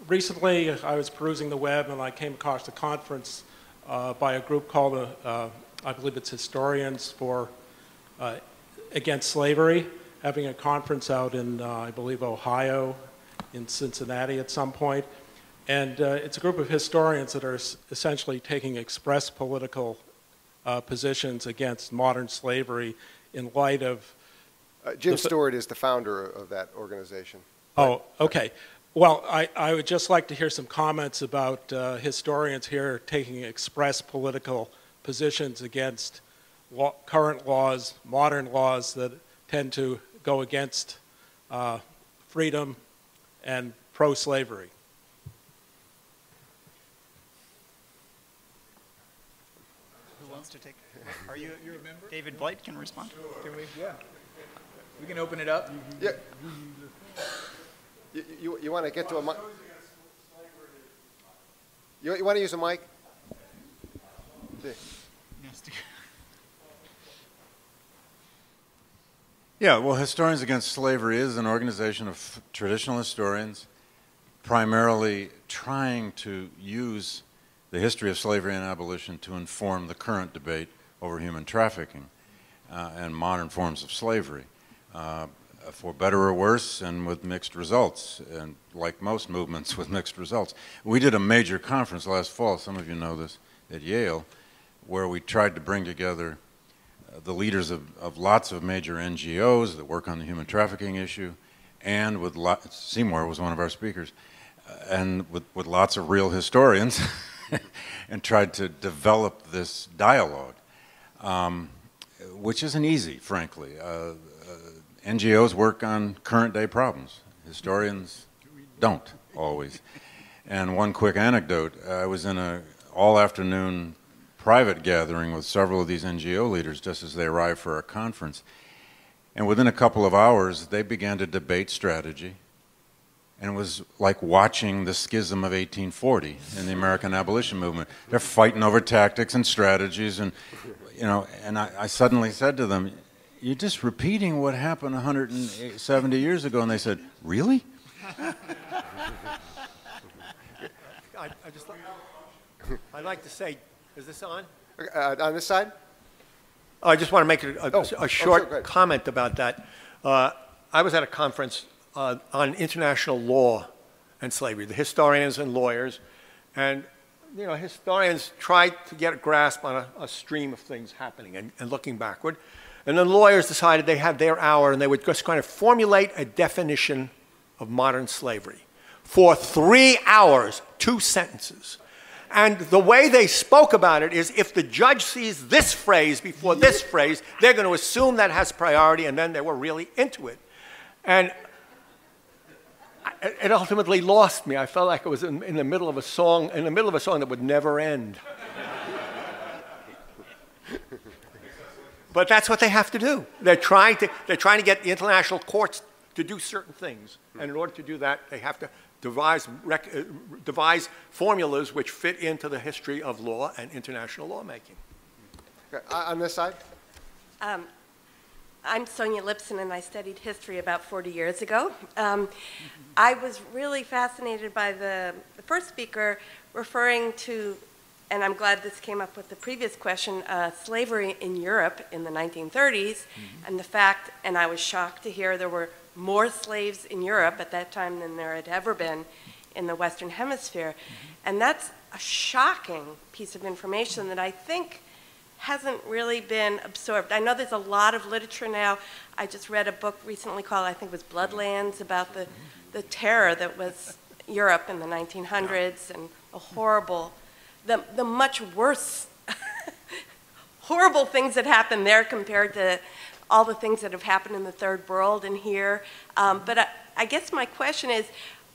N: Recently, I was perusing the web and I came across a conference by a group called, I believe it's Historians for Against Slavery, having a conference out in, I believe, Ohio, in Cincinnati at some point. And it's a group of historians that are essentially taking express political positions against modern slavery in light of...
A: Jim Stewart is the founder of that organization.
N: Oh, okay. Well, I would just like to hear some comments about historians here taking express political positions against current laws, modern laws that tend to go against freedom and pro-slavery.
F: Who wants to take? Are you a member? David Blight can respond.
E: Can we? Yeah. We can open it up.
A: Yeah. You want to get to a mic? You want to use a mic?
O: Yeah, well, Historians Against Slavery is an organization of traditional historians primarily trying to use the history of slavery and abolition to inform the current debate over human trafficking and modern forms of slavery, for better or worse and with mixed results, and like most movements with mixed results. We did a major conference last fall, some of you know this, at Yale, where we tried to bring together the leaders of lots of major NGOs that work on the human trafficking issue, and with Seymour was one of our speakers, and with lots of real historians, and tried to develop this dialogue, which isn't easy, frankly. NGOs work on current day problems. Historians don't always. And one quick anecdote, I was in an all-afternoon private gathering with several of these NGO leaders just as they arrived for our conference. And within a couple of hours, they began to debate strategy And it was like watching the schism of 1840 in the American abolition movement. They're fighting over tactics and strategies, and and I suddenly said to them, "You're just repeating what happened 170 years ago." And they said, "Really?"
C: I'd like to say, is this on?
A: On this side?
C: I just want to make a short comment about that. I was at a conference on international law and slavery, the historians and lawyers, and historians tried to get a grasp on a stream of things happening and looking backward, and then lawyers decided they had their hour and they would just kind of formulate a definition of modern slavery. For 3 hours, 2 sentences. And the way they spoke about it is if the judge sees this phrase before this phrase, they're going to assume that has priority, and then they were really into it. And it ultimately lost me. I felt like I was in the middle of a song, that would never end. But that's what they have to do. They're trying to get the international courts to do certain things. And in order to do that, they have to devise formulas which fit into the history of law and international lawmaking.
A: On this side?
P: I'm Sonia Lipson, and I studied history about 40 years ago. I was really fascinated by the first speaker referring to, and I'm glad this came up with the previous question, slavery in Europe in the 1930s, and the fact, and I was shocked to hear there were more slaves in Europe at that time than there had ever been in the Western Hemisphere. And that's a shocking piece of information that I think hasn't really been absorbed. I know there's a lot of literature now. I just read a book recently called, I think it was Bloodlands, about the terror that was Europe in the 1900s and the horrible, the much worse, horrible things that happened there compared to all the things that have happened in the third world and here. But I guess my question is,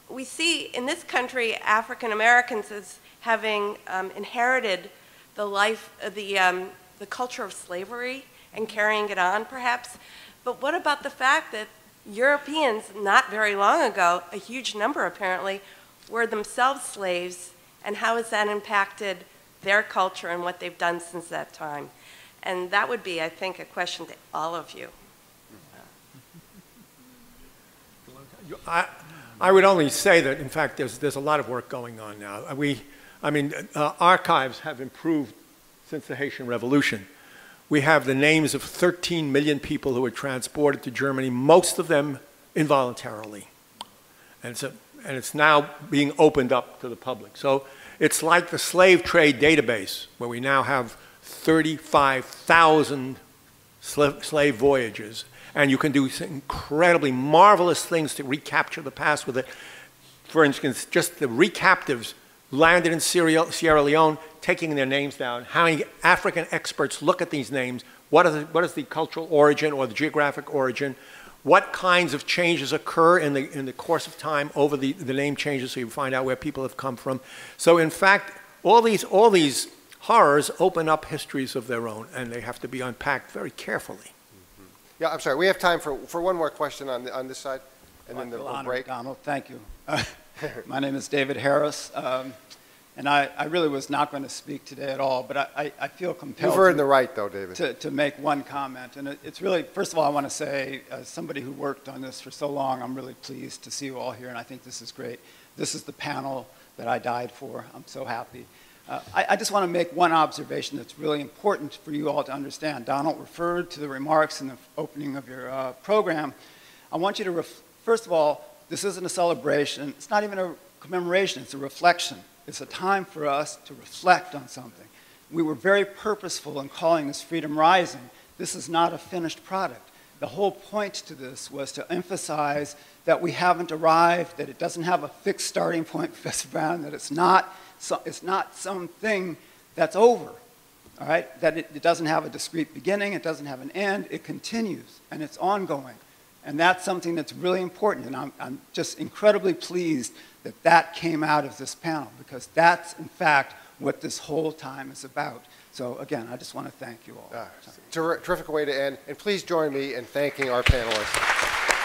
P: we see in this country African Americans as having inherited the life, the culture of slavery and carrying it on perhaps. But what about the fact that Europeans, not very long ago, a huge number apparently, were themselves slaves, and how has that impacted their culture and what they've done since that time? And that would be, I think, a question to all of you.
C: I would only say that, in fact, there's a lot of work going on now. Archives have improved since the Haitian Revolution. We have the names of 13 million people who were transported to Germany, most of them involuntarily. And it's now being opened up to the public. So it's like the slave trade database, where we now have 35,000 slave voyages, and you can do incredibly marvelous things to recapture the past with it. For instance, just the recaptives landed in Sierra Leone, taking their names down, having African experts look at these names. What is the cultural origin or the geographic origin? What kinds of changes occur in the course of time over the name changes, so you find out where people have come from. So in fact, all these horrors open up histories of their own, and they have to be unpacked very carefully.
A: Yeah, I'm sorry. We have time for one more question on this side, and then we'll break.
Q: Donald, thank you. My name is David Harris, and I really was not going to speak today at all, but I feel compelled.
A: You've earned the right, though, David.
Q: To make one comment, and it's really, first of all, I want to say, as somebody who worked on this for so long, I'm really pleased to see you all here, and I think this is great. This is the panel that I died for. I'm so happy. I just want to make one observation that's really important for you all to understand. Donald referred to the remarks in the opening of your program. I want you to, first of all, this isn't a celebration. It's not even a commemoration. It's a reflection. It's a time for us to reflect on something. We were very purposeful in calling this Freedom Rising. This is not a finished product. The whole point to this was to emphasize that we haven't arrived, that it doesn't have a fixed starting point, Professor Brown, that it's not something that's over, all right? That it doesn't have a discrete beginning, it doesn't have an end, it continues, and it's ongoing. And that's something that's really important, and I'm just incredibly pleased that that came out of this panel, because that's, in fact, what this whole time is about. So, again, I just want to thank you all.
A: Terrific way to end, and please join me in thanking our panelists.